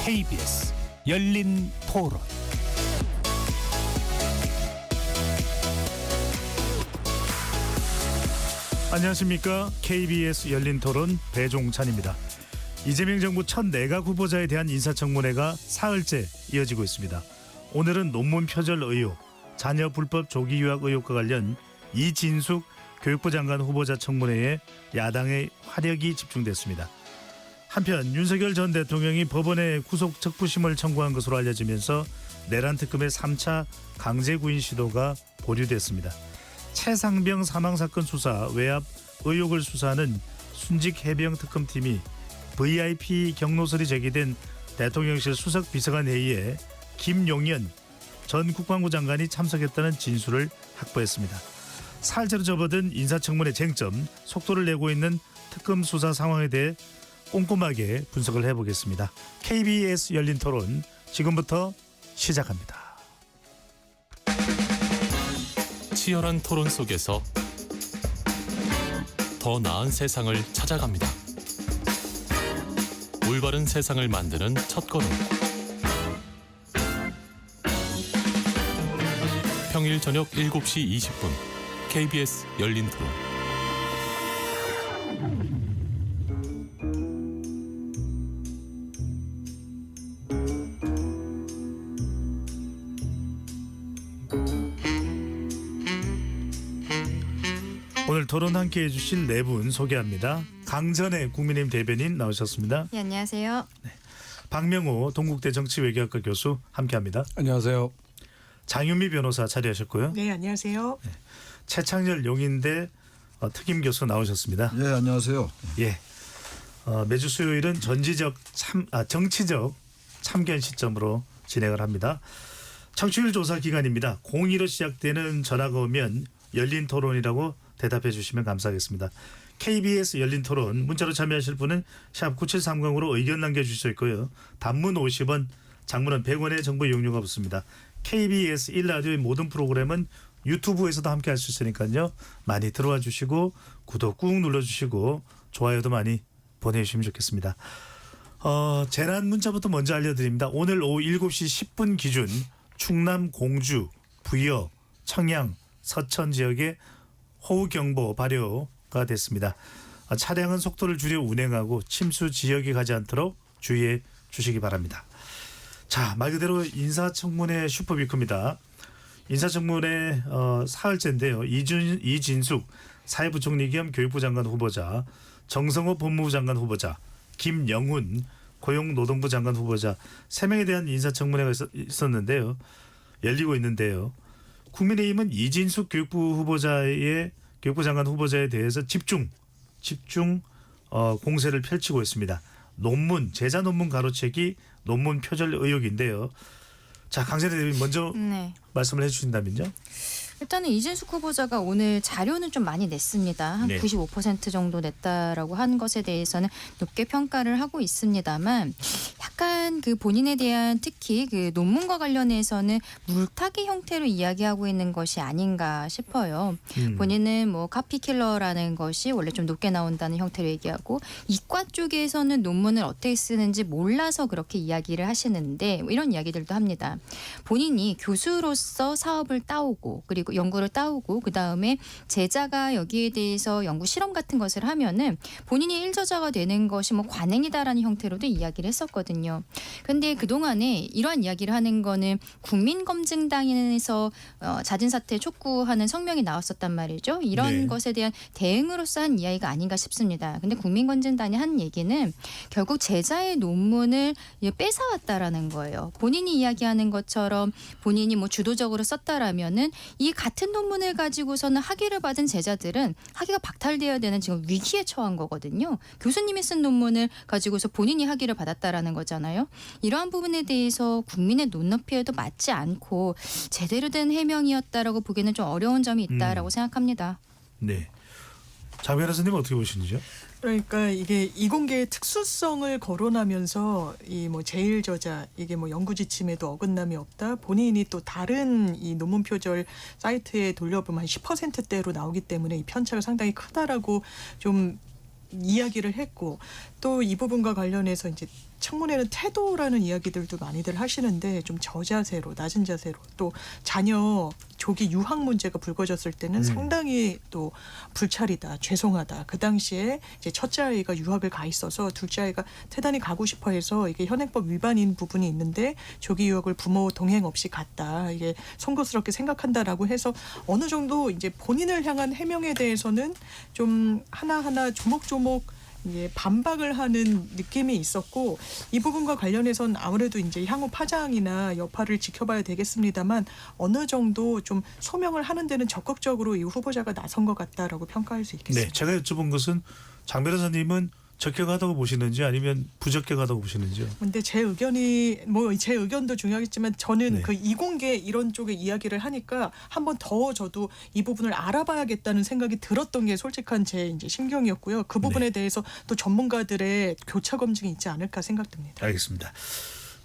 KBS 열린 토론. 안녕하십니까. KBS 열린 토론 배종찬입니다. 이재명 정부 첫 내각 후보자에 대한 인사청문회가 사흘째 이어지고 있습니다. 오늘은 논문 표절 의혹, 자녀 불법 조기 유학 의혹과 관련 이진숙 교육부 장관 후보자 청문회에 야당의 화력이 집중됐습니다. 한편 윤석열 전 대통령이 법원에 구속 적부심을 청구한 것으로 알려지면서 내란 특검의 3차 강제 구인 시도가 보류됐습니다. 최상병 사망 사건 수사 외압 의혹을 수사하는 순직 해병 특검팀이 VIP 경로설이 제기된 대통령실 수석 비서관 회의에 김용현 전 국방부 장관이 참석했다는 진술을 확보했습니다. 사흘째로 접어든 인사청문회 쟁점, 속도를 내고 있는 특검 수사 상황에 대해 꼼꼼하게 분석을 해보겠습니다. KBS 열린 토론 지금부터 시작합니다. 치열한 토론 속에서 더 나은 세상을 찾아갑니다. 올바른 세상을 만드는 첫걸음. 평일 저녁 7시 20분 KBS 열린 토론. 오늘 토론 함께해 주실 네 분 소개합니다. 강전의 국민의힘 대변인 나오셨습니다. 네, 안녕하세요. 박명호 동국대 정치외교학과 교수 함께합니다. 안녕하세요. 장윤미 변호사 자리하셨고요. 네, 안녕하세요. 최창렬 용인대 특임 교수 나오셨습니다. 네, 안녕하세요. 예, 매주 수요일은 정치적 참견 시점으로 진행을 합니다. 청취율 조사 기간입니다. 02로 시작되는 전화가 오면 열린 토론이라고 대답해 주시면 감사하겠습니다. KBS 열린 토론 문자로 참여하실 분은 샵 9730으로 의견 남겨주실 수 있고요. 단문 50원, 장문은 100원의 정보 이용료가 붙습니다. KBS 1라디오의 모든 프로그램은 유튜브에서도 함께 할 수 있으니까요. 많이 들어와 주시고 구독 꾹 눌러주시고 좋아요도 많이 보내주시면 좋겠습니다. 재난 문자부터 먼저 알려드립니다. 오늘 오후 7시 10분 기준 충남 공주, 부여, 청양, 서천 지역에 호우경보 발효가 됐습니다. 차량은 속도를 줄여 운행하고 침수 지역에 가지 않도록 주의해 주시기 바랍니다. 자, 말 그대로 인사청문회 슈퍼위크입니다. 인사청문회 사흘째인데요. 이진숙 사회부총리 겸 교육부 장관 후보자, 정성호 법무부 장관 후보자, 김영훈 고용노동부 장관 후보자 3명에 대한 인사청문회가 있었는데요. 열리고 있는데요. 국민의힘은 이진숙 교육부 장관 후보자에 대해서 집중 공세를 펼치고 있습니다. 제자 논문 가로채기, 논문 표절 의혹인데요. 자, 강세대 대변인 먼저 말씀을 해주신다면요. 일단은 이진숙 후보자가 오늘 자료는 좀 많이 냈습니다. 한 95% 정도 냈다라고 한 것에 대해서는 높게 평가를 하고 있습니다만 약간 그 본인에 대한 특히 그 논문과 관련해서는 물타기 형태로 이야기하고 있는 것이 아닌가 싶어요. 본인은 뭐 카피킬러라는 것이 원래 좀 높게 나온다는 형태로 얘기하고 이과 쪽에서는 논문을 어떻게 쓰는지 몰라서 그렇게 이야기를 하시는데 이런 이야기들도 합니다. 본인이 교수로서 사업을 따오고 그리고 연구를 따오고 그다음에 제자가 여기에 대해서 연구 실험 같은 것을 하면은 본인이 일저자가 되는 것이 뭐 관행이다라는 형태로도 이야기를 했었거든요. 그런데 그동안에 이러한 이야기를 하는 거는 국민검증단에서 자진사퇴 촉구하는 성명이 나왔었단 말이죠. 이런 것에 대한 대응으로서 한 이야기가 아닌가 싶습니다. 근데 국민검증단이 한 얘기는 결국 제자의 논문을 뺏어왔다라는 거예요. 본인이 이야기하는 것처럼 본인이 뭐 주도적으로 썼다라면은 이 같은 논문을 가지고서는 학위를 받은 제자들은 학위가 박탈되어야 되는 지금 위기에 처한 거거든요. 교수님이 쓴 논문을 가지고서 본인이 학위를 받았다라는 거잖아요. 이러한 부분에 대해서 국민의 눈높이에도 맞지 않고 제대로 된 해명이었다라고 보기에는 좀 어려운 점이 있다라고 생각합니다. 네. 장 변호사님 어떻게 보시는지요? 그러니까 이게 이공계의 특수성을 거론하면서 이 뭐 제일 저자 이게 뭐 연구 지침에도 어긋남이 없다. 본인이 또 다른 이 논문 표절 사이트에 돌려보면 한 10%대로 나오기 때문에 이 편차가 상당히 크다라고 좀 이야기를 했고 또 이 부분과 관련해서 이제 청문회는 태도라는 이야기들도 많이들 하시는데 좀 저자세로 낮은 자세로 또 자녀 조기 유학 문제가 불거졌을 때는 상당히 또 불찰이다, 죄송하다. 그 당시에 이제 첫째 아이가 유학을 가 있어서 둘째 아이가 대단히 가고 싶어해서 이게 현행법 위반인 부분이 있는데 조기 유학을 부모 동행 없이 갔다. 이게 송구스럽게 생각한다라고 해서 어느 정도 이제 본인을 향한 해명에 대해서는 좀 하나하나 조목조목 예, 반박을 하는 느낌이 있었고 이 부분과 관련해서는 아무래도 이제 향후 파장이나 여파를 지켜봐야 되겠습니다만 어느 정도 좀 소명을 하는 데는 적극적으로 이 후보자가 나선 것 같다라고 평가할 수 있겠습니다. 네, 제가 여쭤본 것은 장 변호사님은 적격하다고 보시는지 아니면 부적격하다고 보시는지요? 근데 제 의견이 뭐 제 의견도 중요하겠지만 저는 네. 그 이공계 이런 쪽의 이야기를 하니까 한번 더 저도 이 부분을 알아봐야겠다는 생각이 들었던 게 솔직한 제 이제 심경이었고요. 그 부분에 대해서 또 전문가들의 교차 검증이 있지 않을까 생각됩니다. 알겠습니다.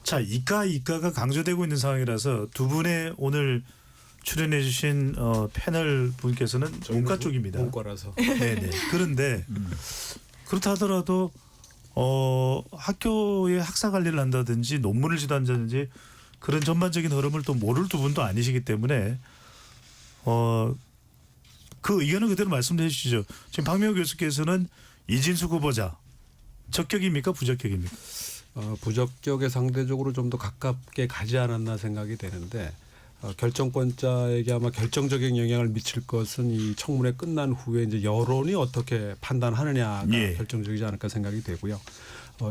자, 이가가 강조되고 있는 상황이라서 두 분의 오늘 출연해 주신 패널 분께서는 문과 쪽입니다. 문과라서. 네네. 그런데 그렇다 하더라도 학교의 학사 관리를 한다든지 논문을 지도한다든지 그런 전반적인 흐름을 또 모를 두 분도 아니시기 때문에 그 의견을 그대로 말씀해 주시죠. 지금 박명호 교수께서는 이진숙 후보자 적격입니까 부적격입니까? 부적격에 상대적으로 좀 더 가깝게 가지 않았나 생각이 되는데 결정권자에게 아마 결정적인 영향을 미칠 것은 이 청문회 끝난 후에 이제 여론이 어떻게 판단하느냐가 결정적이지 않을까 생각이 되고요.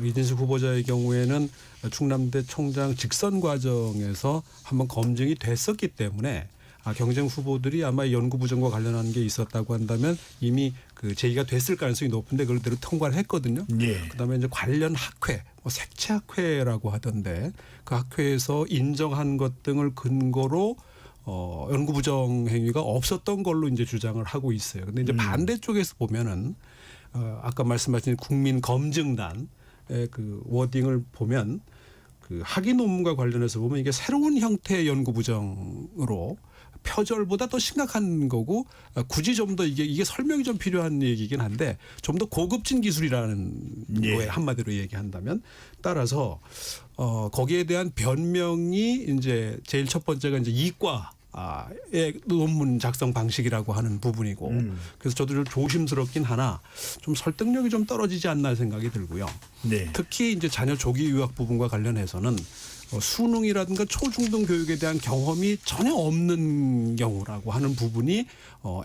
이진숙 후보자의 경우에는 충남대 총장 직선 과정에서 한번 검증이 됐었기 때문에 경쟁 후보들이 아마 연구 부정과 관련한 게 있었다고 한다면 이미 그 제기가 됐을 가능성이 높은데 그걸 대로 통과를 했거든요. 그다음에 이제 관련 학회, 색채 학회라고 하던데 그 학회에서 인정한 것 등을 근거로 연구 부정 행위가 없었던 걸로 이제 주장을 하고 있어요. 근데 이제 반대쪽에서 보면은 아까 말씀하신 국민 검증단의 그 워딩을 보면 그 학위 논문과 관련해서 보면 이게 새로운 형태의 연구 부정으로 표절보다 더 심각한 거고 굳이 좀 더 이게 설명이 좀 필요한 얘기긴 한데 좀 더 고급진 기술이라는 거에 한마디로 얘기한다면 따라서 거기에 대한 변명이 이제 제일 첫 번째가 이제 이과의 논문 작성 방식이라고 하는 부분이고 그래서 저도 좀 조심스럽긴 하나 좀 설득력이 좀 떨어지지 않나 생각이 들고요. 특히 이제 자녀 조기 유학 부분과 관련해서는 수능이라든가 초중등 교육에 대한 경험이 전혀 없는 경우라고 하는 부분이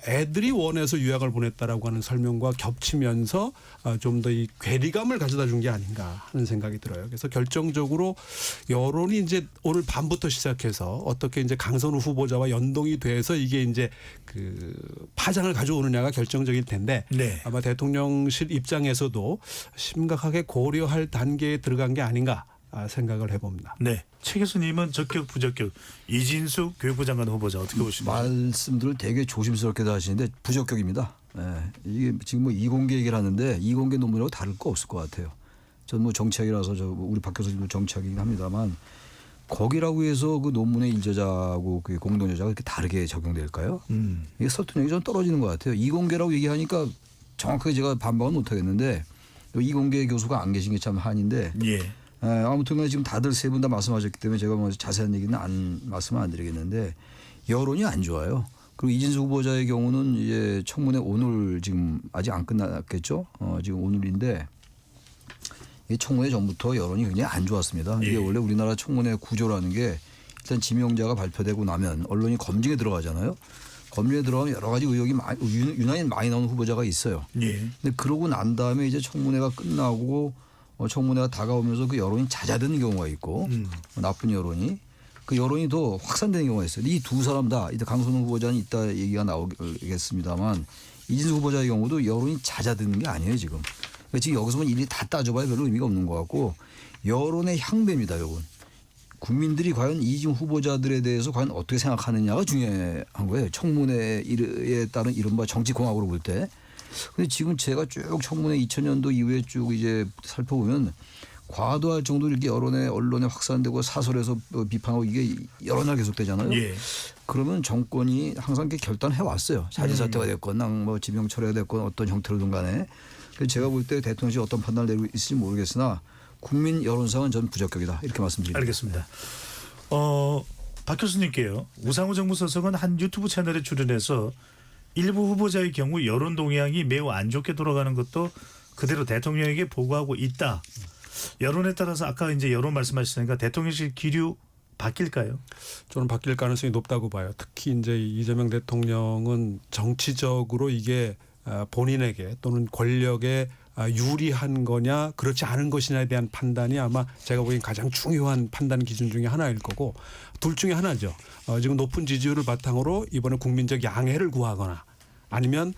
애들이 원해서 유학을 보냈다라고 하는 설명과 겹치면서 좀 더 이 괴리감을 가져다 준 게 아닌가 하는 생각이 들어요. 그래서 결정적으로 여론이 이제 오늘 밤부터 시작해서 어떻게 이제 강선우 후보자와 연동이 돼서 이게 이제 그 파장을 가져오느냐가 결정적일 텐데 아마 대통령실 입장에서도 심각하게 고려할 단계에 들어간 게 아닌가. 생각을 해봅니다. 네, 최 교수님은 적격 부적격 이진숙 교육부 장관 후보자 어떻게 보십니까? 말씀들을 되게 조심스럽게 하시는데 부적격입니다. 네, 이게 지금 뭐 이공계 얘기를 하는데 이공계 논문하고 다를 거 없을 것 같아요. 저는 뭐 정치학이라서 우리 박 교수님도 정치학이긴 합니다만 거기라고 해서 그 논문의 일저자하고 그 공동저자가 그렇게 다르게 적용될까요? 이게 설득력이 좀 떨어지는 것 같아요. 이공계라고 얘기하니까 정확하게 제가 반박은 못하겠는데 이공계 교수가 안 계신 게 참 한인데. 아무튼 지금 다들 세 분 다 말씀하셨기 때문에 제가 뭐 자세한 얘기는 말씀을 안 드리겠는데 여론이 안 좋아요. 그리고 이진숙 후보자의 경우는 이제 청문회 오늘 지금 아직 안 끝났겠죠. 지금 오늘인데 이 청문회 전부터 여론이 굉장히 안 좋았습니다. 이게 원래 우리나라 청문회 구조라는 게 일단 지명자가 발표되고 나면 언론이 검증에 들어가잖아요. 검증에 들어가면 여러 가지 의혹이 유난히 많이 나오는 후보자가 있어요. 근데 그러고 난 다음에 이제 청문회가 끝나고 청문회가 다가오면서 그 여론이 잦아드는 경우가 있고 나쁜 여론이 그 여론이 더 확산되는 경우가 있어요. 이 두 사람 다 이따 강선우 후보자는 이따 얘기가 나오겠습니다만 이진숙 후보자의 경우도 여론이 잦아드는 게 아니에요 지금. 그러니까 지금 여기서만 일일이 다 따져봐야 별로 의미가 없는 것 같고 여론의 향배입니다. 이건. 국민들이 과연 이진숙 후보자들에 대해서 과연 어떻게 생각하느냐가 중요한 거예요. 청문회에 따른 이른바 정치공학으로 볼 때. 근데 지금 제가 쭉 청문회 2000년도 이후에 쭉 이제 살펴보면 과도할 정도로 이렇게 언론에 확산되고 사설에서 비판하고 이게 여러 날 계속되잖아요. 그러면 정권이 항상 이렇게 결단해 왔어요. 자진사퇴가 됐건 뭐 지명 철회가 됐건 어떤 형태로든 간에. 그래서 제가 볼 때 대통령실이 어떤 판단을 내리고 있을지 모르겠으나 국민 여론상은 전 부적격이다 이렇게 말씀드립니다. 알겠습니다. 박 교수님께요. 우상호 정무 수석은 한 유튜브 채널에 출연해서 일부 후보자의 경우 여론 동향이 매우 안 좋게 돌아가는 것도 그대로 대통령에게 보고하고 있다. 여론에 따라서 아까 이제 여론 말씀하셨으니까 대통령실 기류 바뀔까요? 저는 바뀔 가능성이 높다고 봐요. 특히 이제 이재명 대통령은 정치적으로 이게 본인에게 또는 권력에 유리한 거냐 그렇지 않은 것이냐에 대한 판단이 아마 제가 보기엔 가장 중요한 판단 기준 중에 하나일 거고 둘 중에 하나죠. 지금 높은 지지율을 바탕으로 이번에 국민적 양해를 구하거나 아니면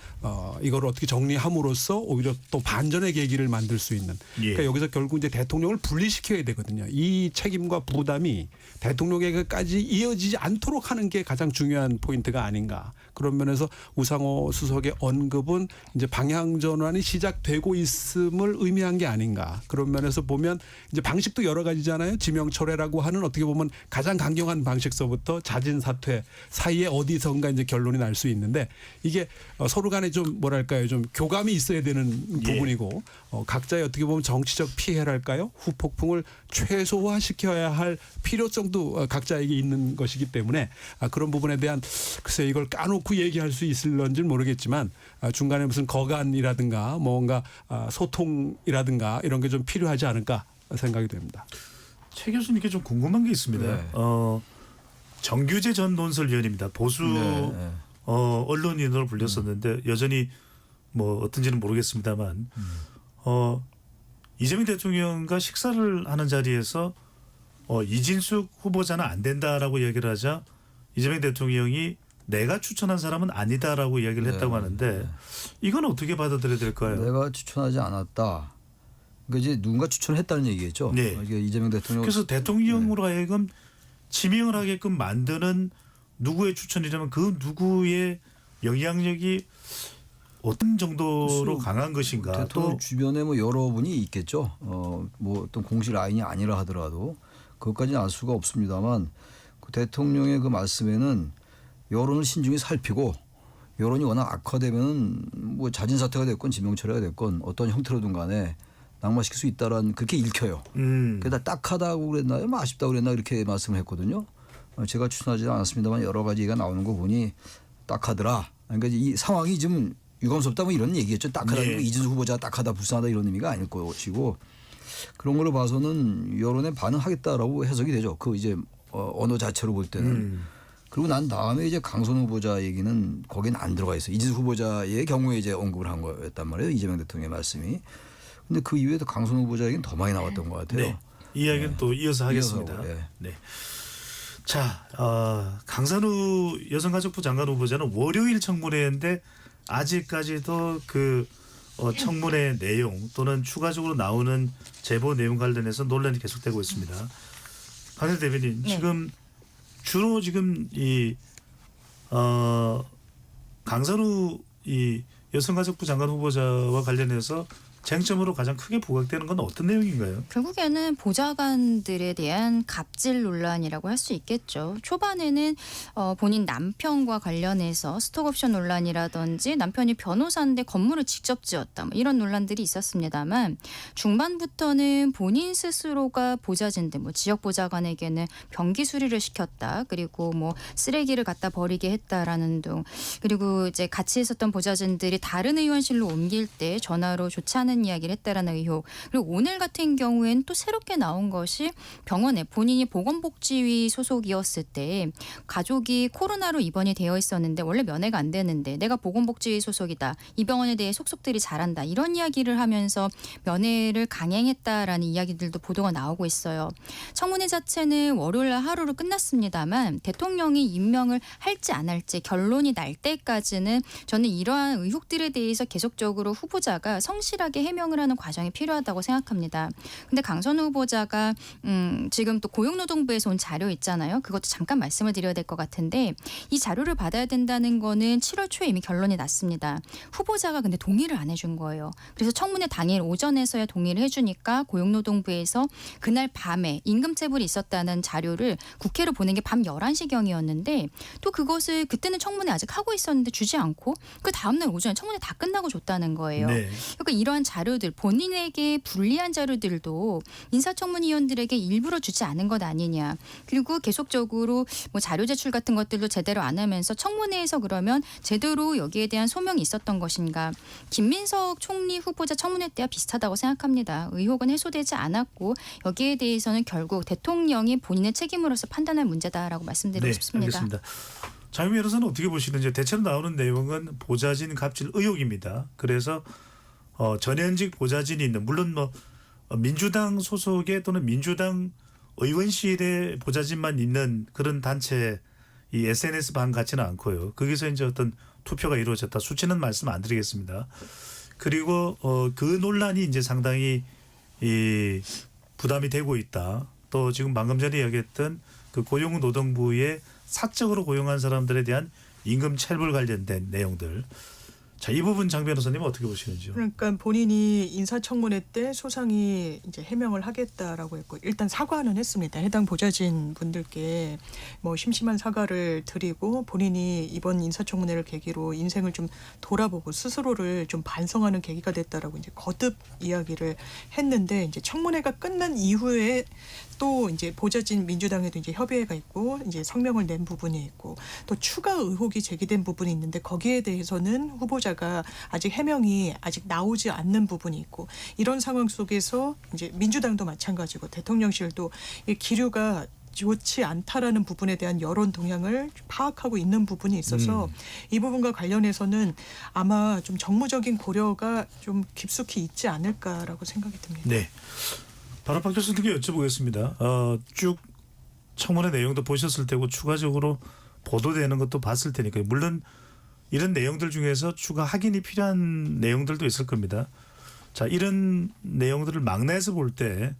이걸 어떻게 정리함으로써 오히려 또 반전의 계기를 만들 수 있는. 그러니까 여기서 결국 이제 대통령을 분리시켜야 되거든요. 이 책임과 부담이 대통령에게까지 이어지지 않도록 하는 게 가장 중요한 포인트가 아닌가. 그런 면에서 우상호 수석의 언급은 이제 방향 전환이 시작되고 있음을 의미한 게 아닌가. 그런 면에서 보면 이제 방식도 여러 가지잖아요. 지명철회라고 하는 어떻게 보면 가장 강경한 방식서부터 자진 사퇴 사이에 어디선가 이제 결론이 날 수 있는데 이게 서로 간에 좀 뭐랄까요 좀 교감이 있어야 되는 부분이고 각자의 어떻게 보면 정치적 피해랄까요 후폭풍을 최소화시켜야 할 필요성도 각자에게 있는 것이기 때문에 그런 부분에 대한 글쎄 이걸 까놓고 얘기할 수 있을런지는 모르겠지만 중간에 무슨 거간이라든가 뭔가 소통이라든가 이런 게 좀 필요하지 않을까 생각이 됩니다. 최 교수님께 좀 궁금한 게 있습니다. 네. 정규재 전 논설위원입니다. 보수 네. 언론인으로 불렸었는데 여전히 뭐 어떤지는 모르겠습니다만 이재명 대통령과 식사를 하는 자리에서 이진숙 후보자는 안 된다라고 얘기를 하자 이재명 대통령이 내가 추천한 사람은 아니다라고 이야기를 했다고 하는데 이건 어떻게 받아들여야 될까요? 내가 추천하지 않았다. 그러니까 이제 누군가 추천했다는 얘기겠죠. 네. 이게 이재명 대통령. 그래서 대통령으로 하여금 지명을 하게끔 만드는 누구의 추천이라면 그 누구의 영향력이 어떤 정도로 강한 것인가. 대통령 또 주변에 뭐 여러분이 있겠죠. 뭐 어떤 공식 라인이 아니라 하더라도 그것까지는 알 수가 없습니다만 그 대통령의 그 말씀에는 여론을 신중히 살피고 여론이 워낙 악화되면 뭐 자진 사퇴가 됐건 지명철회가 됐건 어떤 형태로든 간에 낙마시킬 수 있다라는 그렇게 읽혀요. 그래서 딱하다고 그랬나요? 뭐 아쉽다고 그랬나 이렇게 말씀을 했거든요. 제가 추천하지 않았습니다만 여러 가지 얘기가 나오는 거 보니 딱하더라. 그러니까 이 상황이 좀 유감스럽다 뭐 이런 얘기겠죠. 딱하다. 네. 이진수 후보자 딱하다 불쌍하다 이런 의미가 아닐 것이고 그런 걸로 봐서는 여론에 반응하겠다라고 해석이 되죠. 그 이제 언어 자체로 볼 때는. 그리고 난 다음에 이제 강선 후보자 얘기는 거기는 안 들어가 있어요. 이진수 후보자의 경우에 이제 언급을 한 거였단 말이에요. 이재명 대통령의 말씀이. 근데 그 이후에도 강선 후보자 얘기는 더 많이 나왔던 것 같아요. 네. 이야기는 또 이어서 하겠습니다. 이어서, 네. 자, 강산우 여성가족부 장관 후보자는 월요일 청문회인데 아직까지도 그 청문회 내용 또는 추가적으로 나오는 제보 내용 관련해서 논란이 계속되고 있습니다. 강현 대변인 네. 지금 주로 지금 이 강산우 이 여성가족부 장관 후보자와 관련해서 쟁점으로 가장 크게 부각되는 건 어떤 내용인가요? 결국에는 보좌관들에 대한 갑질 논란이라고 할 수 있겠죠. 초반에는 본인 남편과 관련해서 스톡옵션 논란이라든지 남편이 변호사인데 건물을 직접 지었다 뭐 이런 논란들이 있었습니다만 중반부터는 본인 스스로가 보좌진들 뭐 지역 보좌관에게는 변기 수리를 시켰다 그리고 뭐 쓰레기를 갖다 버리게 했다라는 등 그리고 이제 같이 있었던 보좌진들이 다른 의원실로 옮길 때 전화로 좋지 않은 이야기를 했다라는 의혹. 그리고 오늘 같은 경우에는 또 새롭게 나온 것이 병원에 본인이 보건복지위 소속이었을 때 가족이 코로나로 입원이 되어 있었는데 원래 면회가 안 되는데 내가 보건복지위 소속이다. 이 병원에 대해 속속들이 잘한다. 이런 이야기를 하면서 면회를 강행했다라는 이야기들도 보도가 나오고 있어요. 청문회 자체는 월요일 날 하루로 끝났습니다만 대통령이 임명을 할지 안 할지 결론이 날 때까지는 저는 이러한 의혹들에 대해서 계속적으로 후보자가 성실하게 해명을 하는 과정이 필요하다고 생각합니다. 근데 강선우 후보자가 지금 또 고용노동부에서 온 자료 있잖아요. 그것도 잠깐 말씀을 드려야 될 것 같은데 이 자료를 받아야 된다는 거는 7월 초에 이미 결론이 났습니다. 후보자가 근데 동의를 안 해준 거예요. 그래서 청문회 당일 오전에서야 동의를 해주니까 고용노동부에서 그날 밤에 임금체불이 있었다는 자료를 국회로 보낸 게 밤 11시경이었는데 또 그것을 그때는 청문회 아직 하고 있었는데 주지 않고 그 다음날 오전에 청문회 다 끝나고 줬다는 거예요. 네. 그러니까 이러한 자료들 본인에게 불리한 자료들도 인사청문위원들에게 일부러 주지 않은 것 아니냐. 그리고 계속적으로 뭐 자료 제출 같은 것들도 제대로 안 하면서 청문회에서 그러면 제대로 여기에 대한 소명이 있었던 것인가. 김민석 총리 후보자 청문회 때와 비슷하다고 생각합니다. 의혹은 해소되지 않았고 여기에 대해서는 결국 대통령이 본인의 책임으로서 판단할 문제다라고 말씀드리고 싶습니다. 알겠습니다. 장윤미 변호사는 어떻게 보시는지. 대체로 나오는 내용은 보좌진 갑질 의혹입니다. 그래서 전현직 보좌진이 있는, 물론 뭐 민주당 소속의 또는 민주당 의원실에 보좌진만 있는 그런 단체 이 SNS 방 같지는 않고요. 거기서 이제 어떤 투표가 이루어졌다. 수치는 말씀 안 드리겠습니다. 그리고 그 논란이 이제 상당히 이 부담이 되고 있다. 또 지금 방금 전에 이야기했던 그 고용노동부의 사적으로 고용한 사람들에 대한 임금 체불 관련된 내용들. 자, 이 부분 장 변호사님은 어떻게 보시는지요? 그러니까 본인이 인사청문회 때 소상히 이제 해명을 하겠다라고 했고 일단 사과는 했습니다. 해당 보좌진 분들께 뭐 심심한 사과를 드리고 본인이 이번 인사청문회를 계기로 인생을 좀 돌아보고 스스로를 좀 반성하는 계기가 됐다라고 이제 거듭 이야기를 했는데 이제 청문회가 끝난 이후에 또 이제 보좌진 민주당에도 이제 협의회가 있고 이제 성명을 낸 부분이 있고 또 추가 의혹이 제기된 부분이 있는데 거기에 대해서는 후보자가 아직 해명이 아직 나오지 않는 부분이 있고 이런 상황 속에서 이제 민주당도 마찬가지고 대통령실도 이 기류가 좋지 않다라는 부분에 대한 여론 동향을 파악하고 있는 부분이 있어서 이 부분과 관련해서는 아마 좀 정무적인 고려가 좀 깊숙이 있지 않을까라고 생각이 듭니다. 네. 바로 박 교수님께 여쭤보겠습니다. 쭉 청문회 내용도 보셨을 테고 추가적으로 보도되는 것도 봤을 테니까요. 물론 이런 내용들 중에서 추가 확인이 필요한 내용들도 있을 겁니다. 자, 이런 내용들을 막내에서 볼 때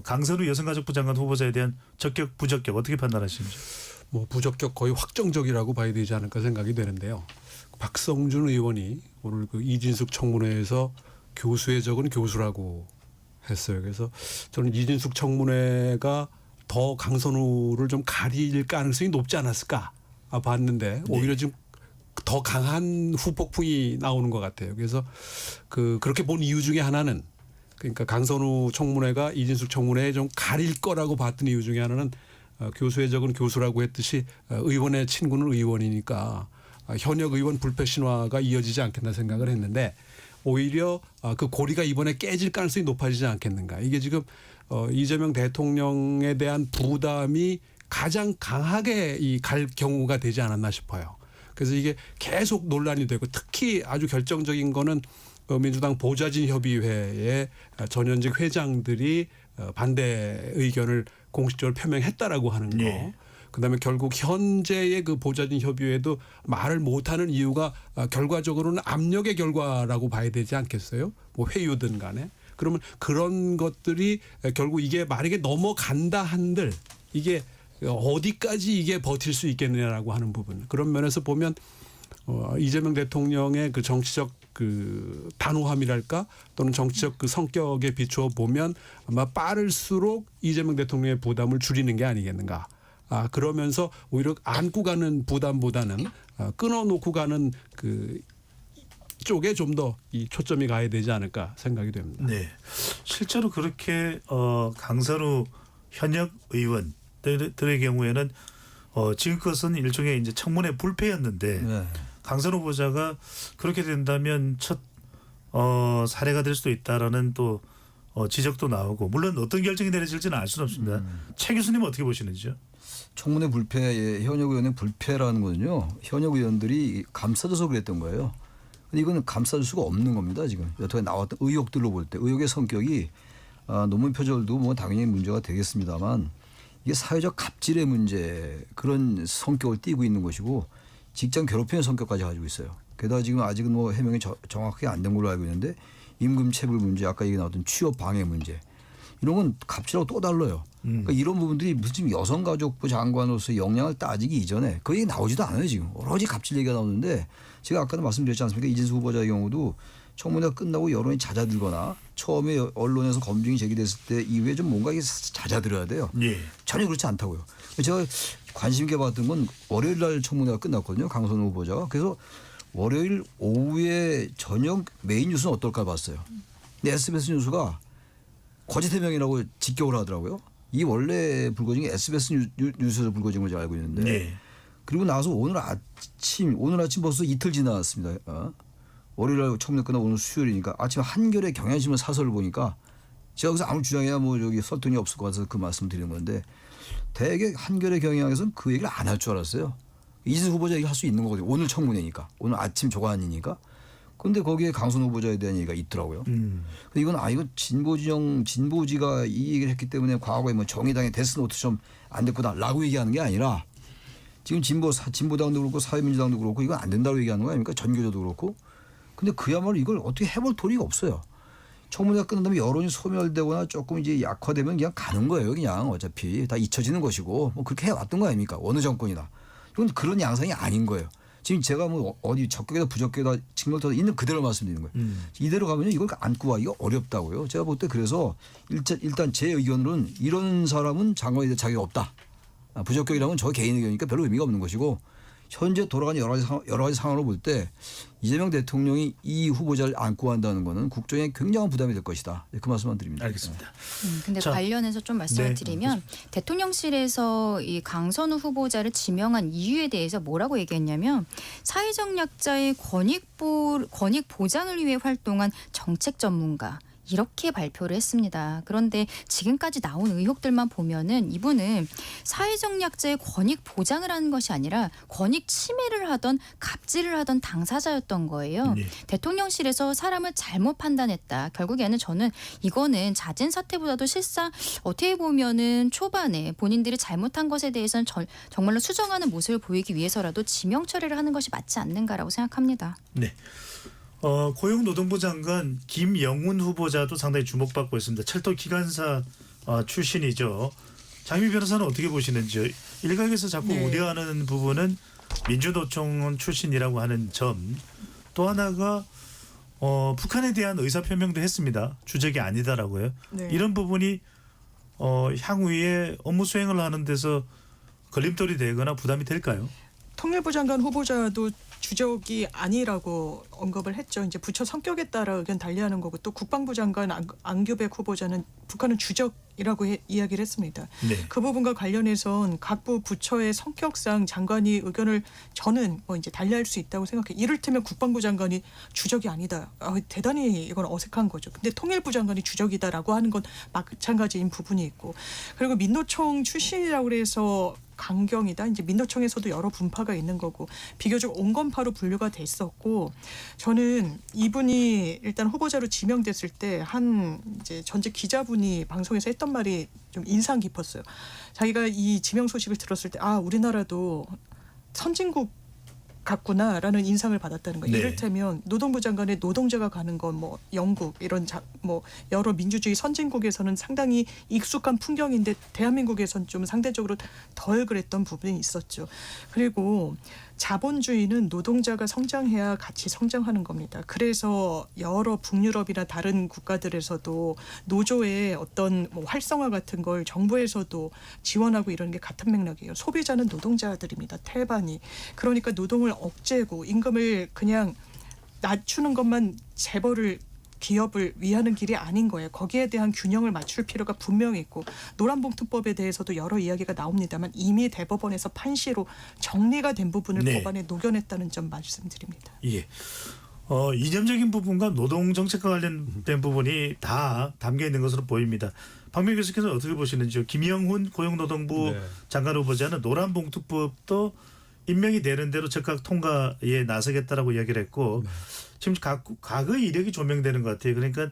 강선우 여성가족부 장관 후보자에 대한 적격, 부적격 어떻게 판단하시는지? 뭐 부적격 거의 확정적이라고 봐야 되지 않을까 생각이 되는데요. 박성준 의원이 오늘 그 이진숙 청문회에서 교수의 적은 교수라고 했어요. 그래서 저는 이진숙 청문회가 더 강선우를 좀 가릴 가능성이 높지 않았을까 봤는데 오히려 지금 더 강한 후폭풍이 나오는 것 같아요. 그래서 그렇게 본 이유 중에 하나는 그러니까 강선우 청문회가 이진숙 청문회에 좀 가릴 거라고 봤던 이유 중에 하나는 교수의 적은 교수라고 했듯이 의원의 친구는 의원이니까 현역 의원 불패 신화가 이어지지 않겠나 생각을 했는데 오히려 그 고리가 이번에 깨질 가능성이 높아지지 않겠는가. 이게 지금 이재명 대통령에 대한 부담이 가장 강하게 갈 경우가 되지 않았나 싶어요. 그래서 이게 계속 논란이 되고 특히 아주 결정적인 거는 민주당 보좌진협의회의 전현직 회장들이 반대 의견을 공식적으로 표명했다라고 하는 거. 네. 그다음에 결국 현재의 그 보좌진 협의회도 말을 못하는 이유가 결과적으로는 압력의 결과라고 봐야 되지 않겠어요? 뭐 회유든 간에. 그러면 그런 것들이 결국 이게 만약에 넘어간다 한들 이게 어디까지 이게 버틸 수 있겠느냐라고 하는 부분. 그런 면에서 보면 이재명 대통령의 그 정치적 그 단호함이랄까 또는 정치적 그 성격에 비추어 보면 아마 빠를수록 이재명 대통령의 부담을 줄이는 게 아니겠는가. 그러면서 오히려 안고 가는 부담보다는 끊어놓고 가는 그 쪽에 좀 더 이 초점이 가야 되지 않을까 생각이 됩니다. 네, 실제로 그렇게 강선우 현역 의원들의 경우에는 지금껏은 일종의 이제 청문회 불패였는데 네. 강선우 후보자가 그렇게 된다면 첫 사례가 될 수도 있다라는 또 지적도 나오고 물론 어떤 결정이 내려질지는 알 수는 없습니다. 최 교수님 어떻게 보시는지요? 청문회 불패, 현역 의원의 불패라는 거는요. 현역 의원들이 감싸줘서 그랬던 거예요. 근데 이거는 감싸줄 수가 없는 겁니다. 지금 여태까지 나왔던 의혹들로 볼 때 의혹의 성격이 논문 표절도 뭐 당연히 문제가 되겠습니다만 이게 사회적 갑질의 문제 그런 성격을 띠고 있는 것이고 직장 괴롭히는 성격까지 가지고 있어요. 게다가 지금 아직은 뭐 해명이 정확하게 안 된 걸로 알고 있는데 임금 체불 문제 아까 얘기 나왔던 취업 방해 문제 이런 건 갑질하고 또 달라요. 그러니까 이런 부분들이 무슨 여성가족부 장관으로서 역량을 따지기 이전에 그 얘기 나오지도 않아요. 지금 오로지 갑질 얘기가 나오는데 제가 아까도 말씀드렸지 않습니까? 이진수 후보자의 경우도 청문회가 끝나고 여론이 잦아들거나 처음에 언론에서 검증이 제기됐을 때 이후에 좀 뭔가 이게 잦아들어야 돼요. 예. 전혀 그렇지 않다고요. 제가 관심 있게 봤던 건 월요일 날 청문회가 끝났거든요. 강선우 후보자가. 그래서 월요일 오후에 저녁 메인 뉴스는 어떨까 봤어요. 근데 SBS 뉴스가 거짓 해명이라고 직격을 하더라고요. 이 원래 불거진 게 SBS 뉴스에서 불거진 걸 제가 알고 있는데 네. 그리고 나서 오늘 아침 벌써 이틀 지났습니다. 월요일 날 청문회 끝나고 오늘 수요일이니까 아침 한겨레 경향신문 사설을 보니까 제가 여기서 아무 주장이야 뭐 여기 설득이 없을 것 같아서 그 말씀 드리는 건데 대개 한겨레 경향에서는 그 얘기를 안 할 줄 알았어요. 이진수 후보자 얘기할 수 있는 거거든요. 오늘 청문회니까. 오늘 아침 조간이니까. 그런데 거기에 강선 후보자에 대한 얘기가 있더라고요. 근데 이건 이거 진보지가 이 얘기를 했기 때문에 과거에 뭐 정의당의 데스노트처럼 안 됐구나라고 얘기하는 게 아니라 지금 진보당도 그렇고 사회민주당도 그렇고 이건 안 된다고 얘기하는 거 아닙니까? 전교조도 그렇고. 근데 그야말로 이걸 어떻게 해볼 도리가 없어요. 청문회가 끝난 다음에 여론이 소멸되거나 조금 이제 약화되면 그냥 가는 거예요. 그냥 어차피 다 잊혀지는 것이고 뭐 그렇게 해왔던 거 아닙니까? 어느 정권이나. 이건 그런 양상이 아닌 거예요. 지금 제가 뭐 어디 적격이다 부적격이다 징벌터다 있는 그대로 말씀드리는 거예요. 이대로 가면 이걸 안고 가기가 어렵다고요. 제가 볼 때 그래서 일단 제 의견으로는 이런 사람은 장관에 대해 자격이 없다. 부적격이라면 저 개인 의견이니까 별로 의미가 없는 것이고 현재 돌아가는 여러 가지 상황을 볼 때 이재명 대통령이 이 후보자를 안고 간다는 것은 국정에 굉장한 부담이 될 것이다. 그 말씀만 드립니다. 알겠습니다. 근데 자, 관련해서 좀 말씀을 네. 드리면 대통령실에서 이 강선우 후보자를 지명한 이유에 대해서 뭐라고 얘기했냐면 사회적 약자의 권익 보장을 위해 활동한 정책 전문가. 이렇게 발표를 했습니다. 그런데 지금까지 나온 의혹들만 보면은 이분은 사회적 약자의 권익 보장을 하는 것이 아니라 권익 침해를 하던 갑질을 하던 당사자였던 거예요. 네. 대통령실에서 사람을 잘못 판단했다. 결국에는 저는 이거는 잦은 사태보다도 실상 어떻게 보면은 초반에 본인들이 잘못한 것에 대해서는 정말로 수정하는 모습을 보이기 위해서라도 지명 처리를 하는 것이 맞지 않는가라고 생각합니다. 네. 고용노동부 장관 김영훈 후보자도 상당히 주목받고 있습니다. 철도 기관사 출신이죠. 장미 변호사는 어떻게 보시는지요? 일각에서 자꾸 네. 우려하는 부분은 민주노총 출신이라고 하는 점. 또 하나가 북한에 대한 의사표명도 했습니다. 주적이 아니다라고요. 네. 이런 부분이 향후에 업무 수행을 하는 데서 걸림돌이 되거나 부담이 될까요? 통일부 장관 후보자도 주적이 아니라고 언급을 했죠. 이제 부처 성격에 따라 의견 달리하는 거고 또 국방부 장관 안규백 후보자는 북한은 주적이라고 이야기를 했습니다. 네. 그 부분과 관련해선 각부 부처의 성격상 장관이 의견을 저는 뭐 이제 달리할 수 있다고 생각해요. 이를테면 국방부 장관이 주적이 아니다. 대단히 이건 어색한 거죠. 근데 통일부 장관이 주적이다라고 하는 건 마찬가지인 부분이 있고 그리고 민노총 출신이라고 그래서 강경이다. 이제 민노총에서도 여러 분파가 있는 거고 비교적 온건파로 분류가 됐었고 저는 이분이 일단 후보자로 지명됐을 때 한 이제 전직 기자분이 방송에서 했던 말이 좀 인상 깊었어요. 자기가 이 지명 소식을 들었을 때 우리나라도 선진국 같구나라는 인상을 받았다는 거예요. 네. 이를테면 노동부 장관의 노동자가 가는 건 뭐 영국 이런 뭐 여러 민주주의 선진국에서는 상당히 익숙한 풍경인데 대한민국에선 좀 상대적으로 덜 그랬던 부분이 있었죠. 그리고 자본주의는 노동자가 성장해야 같이 성장하는 겁니다. 그래서 여러 북유럽이나 다른 국가들에서도 노조의 어떤 뭐 활성화 같은 걸 정부에서도 지원하고 이런 게 같은 맥락이에요. 소비자는 노동자들입니다. 태반이. 그러니까 노동을 억제고 임금을 그냥 낮추는 것만 재벌을 기업을 위하는 길이 아닌 거예요. 거기에 대한 균형을 맞출 필요가 분명히 있고 노란봉투법에 대해서도 여러 이야기가 나옵니다만 이미 대법원에서 판시로 정리가 된 부분을 네. 법안에 녹여냈다는 점 말씀드립니다. 예. 이념적인 부분과 노동 정책과 관련된 부분이 다 담겨 있는 것으로 보입니다. 박명 교수께서 어떻게 보시는지요? 김영훈 고용노동부 네. 장관 후보자는 노란봉투법도 임명이 되는 대로 즉각 통과에 나서겠다라고 이야기를 했고 지금 과거의 이력이 조명되는 것 같아요. 그러니까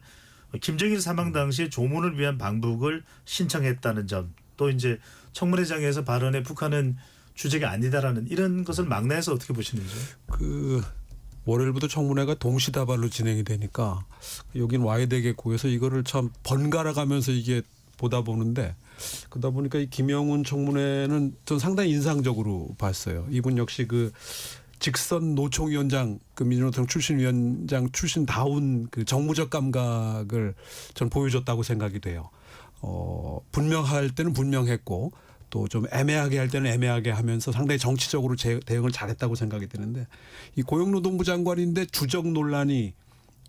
김정일 사망 당시에 조문을 위한 방북을 신청했다는 점, 또 이제 청문회장에서 발언에 북한은 주적이 아니다라는 이런 것을 막내에서 어떻게 보시는지요? 월요일부터 청문회가 동시다발로 진행이 되니까 여긴 와야 되겠고 해서 이거를 참 번갈아 가면서 이게 보다 보는데 그러다 보니까 이 김영훈 청문회는 전 상당히 인상적으로 봤어요. 이분 역시 그 직선 노총위원장 그 민주노총 출신 위원장 출신다운 그 정무적 감각을 전 보여줬다고 생각이 돼요. 분명할 때는 분명했고 또 좀 애매하게 할 때는 애매하게 하면서 상당히 정치적으로 대응을 잘했다고 생각이 드는데 이 고용노동부 장관인데 주적 논란이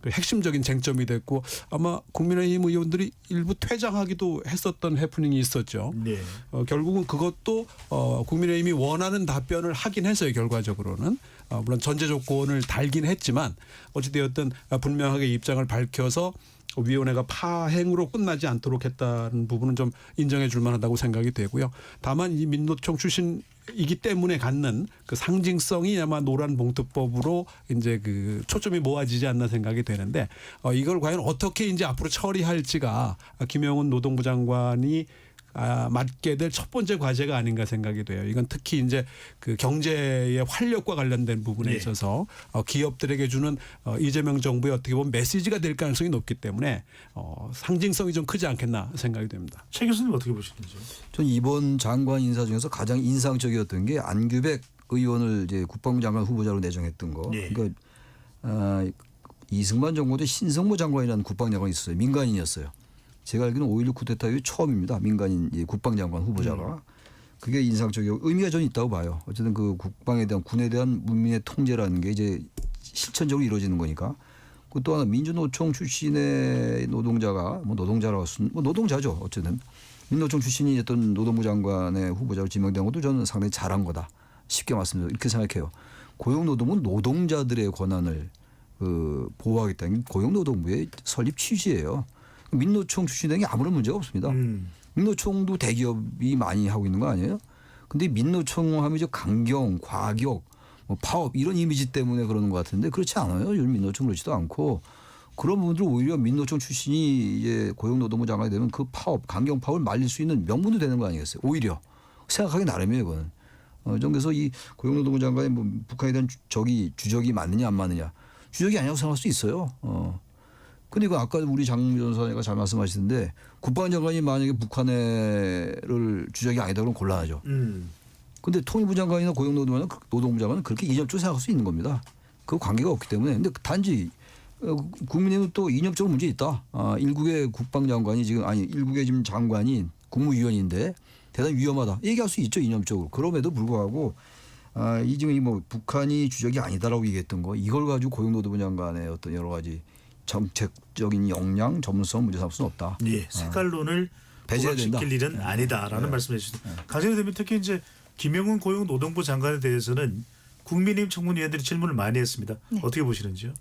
그 핵심적인 쟁점이 됐고 아마 국민의힘 의원들이 일부 퇴장하기도 했었던 해프닝이 있었죠. 네. 결국은 그것도 국민의힘이 원하는 답변을 하긴 했어요. 결과적으로는 물론 전제 조건을 달긴 했지만 어찌되었든 분명하게 입장을 밝혀서 위원회가 파행으로 끝나지 않도록 했다는 부분은 좀 인정해 줄 만하다고 생각이 되고요. 다만 이 민노총 출신이기 때문에 갖는 그 상징성이 아마 노란봉투법으로 이제 그 초점이 모아지지 않나 생각이 되는데 이걸 과연 어떻게 이제 앞으로 처리할지가 김영훈 노동부 장관이 맡게 될 첫 번째 과제가 아닌가 생각이 돼요. 이건 특히 이제 그 경제의 활력과 관련된 부분에 네. 있어서 기업들에게 주는 이재명 정부의 어떻게 보면 메시지가 될 가능성이 높기 때문에 상징성이 좀 크지 않겠나 생각이 됩니다. 최 교수님 어떻게 보시는지요? 전 이번 장관 인사 중에서 가장 인상적이었던 게 안규백 의원을 이제 국방부 장관 후보자로 내정했던 거. 네. 그러니까 이승만 정부 때 신성모 장관이라는 국방장관이 있었어요. 민간인이었어요. 제가 알기로는 5.16 쿠데타 이후 처음입니다. 민간인 국방장관 후보자가. 그게 인상적이고 의미가 저는 있다고 봐요. 어쨌든 그 국방에 대한 군에 대한 문민의 통제라는 게 이제 실천적으로 이루어지는 거니까. 그 또 하나 민주노총 출신의 노동자가 뭐 노동자라고 뭐 노동자죠. 어쨌든 민노총 출신이 어떤 노동부 장관의 후보자로 지명된 것도 저는 상당히 잘한 거다. 쉽게 말씀드려 이렇게 생각해요. 고용노동은 노동자들의 권한을 보호하겠다는 게 고용노동부의 설립 취지예요. 민노총 출신에게 아무런 문제가 없습니다. 민노총도 대기업이 많이 하고 있는 거 아니에요? 근데 민노총 하면 이제 강경, 과격, 뭐 파업 이런 이미지 때문에 그러는 것 같은데 그렇지 않아요. 요즘 민노총 그렇지도 않고 그런 부분들 오히려 민노총 출신이 이제 고용노동부 장관이 되면 그 파업, 강경 파업을 말릴 수 있는 명분도 되는 거 아니겠어요? 오히려 생각하기 나름이에요, 이거는. 그래서 이 고용노동부 장관이 뭐 북한에 대한 주적이 맞느냐 안 맞느냐 주적이 아니라고 생각할 수 있어요. 근데 이거 아까 우리 장 변호사가 잘 말씀하시던데 국방장관이 만약에 북한을 주적이 아니다 그러면 곤란하죠. 근데 통일부 장관이나 노동부 장관은 그렇게 이념적으로 생각할 수 있는 겁니다. 그 관계가 없기 때문에. 근데 단지 국민의힘은 또 이념적으로 문제 있다. 일국의 국방장관이 일국의 지금 장관이 국무위원인데 대단히 위험하다. 얘기할 수 있죠, 이념적으로. 그럼에도 불구하고 이 지금 뭐 북한이 주적이 아니다라고 얘기했던 거 이걸 가지고 고용노동부 장관의 어떤 여러 가지 정책적인 역량, 전문성 문제 삼을 수는 없다. 예, 색깔론을 배제해야 된다. 부각시킬 일은 아니다라는 말씀해 주셨습니다. 가정이 되면 특히 이제 김영훈 고용노동부 장관에 대해서는 국민의힘 청문위원들이 질문을 많이 했습니다. 네. 어떻게 보시는지요?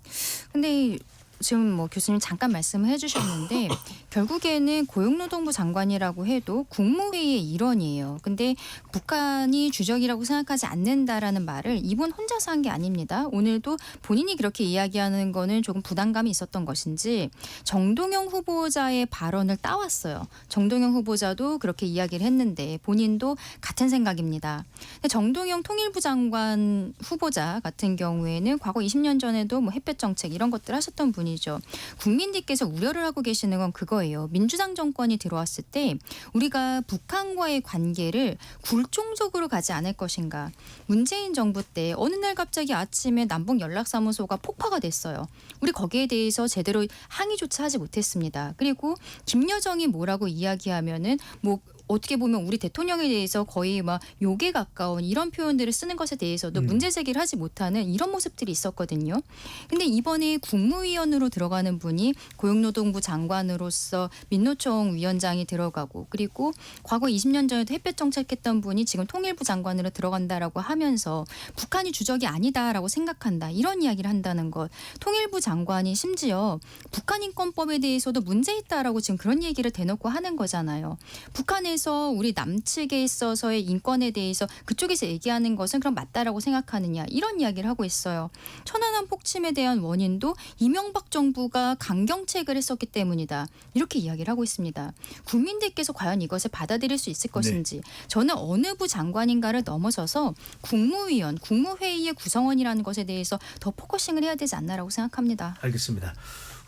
근데 지금 뭐 교수님 잠깐 말씀을 해주셨는데 결국에는 고용노동부 장관이라고 해도 국무회의의 일원이에요. 근데 북한이 주적이라고 생각하지 않는다라는 말을 이분 혼자서 한 게 아닙니다. 오늘도 본인이 그렇게 이야기하는 거는 조금 부담감이 있었던 것인지 정동영 후보자의 발언을 따왔어요. 정동영 후보자도 그렇게 이야기를 했는데 본인도 같은 생각입니다. 근데 정동영 통일부 장관 후보자 같은 경우에는 과거 20년 전에도 뭐 햇볕 정책 이런 것들 하셨던 분이 이죠. 국민들께서 우려를 하고 계시는 건 그거예요. 민주당 정권이 들어왔을 때 우리가 북한과의 관계를 굴종적으로 가지 않을 것인가. 문재인 정부 때 어느 날 갑자기 아침에 남북 연락사무소가 폭파가 됐어요. 우리 거기에 대해서 제대로 항의조차 하지 못했습니다. 그리고 김여정이 뭐라고 이야기하면은 뭐 어떻게 보면 우리 대통령에 대해서 거의 막 욕에 가까운 이런 표현들을 쓰는 것에 대해서도 문제 제기를 하지 못하는 이런 모습들이 있었거든요. 근데 이번에 국무위원으로 들어가는 분이 고용노동부 장관으로서 민노총 위원장이 들어가고 그리고 과거 20년 전에도 햇볕 정책했던 분이 지금 통일부 장관으로 들어간다라고 하면서 북한이 주적이 아니다라고 생각한다. 이런 이야기를 한다는 것. 통일부 장관이 심지어 북한인권법에 대해서도 문제 있다라고 지금 그런 얘기를 대놓고 하는 거잖아요. 북한에 우리 남측에 있어서의 인권에 대해서 그쪽에서 얘기하는 것은 그럼 맞다라고 생각하느냐 이런 이야기를 하고 있어요. 천안함 폭침에 대한 원인도 이명박 정부가 강경책을 했었기 때문이다. 이렇게 이야기를 하고 있습니다. 국민들께서 과연 이것을 받아들일 수 있을 것인지 저는 어느 부 장관인가를 넘어서서 국무위원, 국무회의의 구성원이라는 것에 대해서 더 포커싱을 해야 되지 않나라고 생각합니다. 알겠습니다.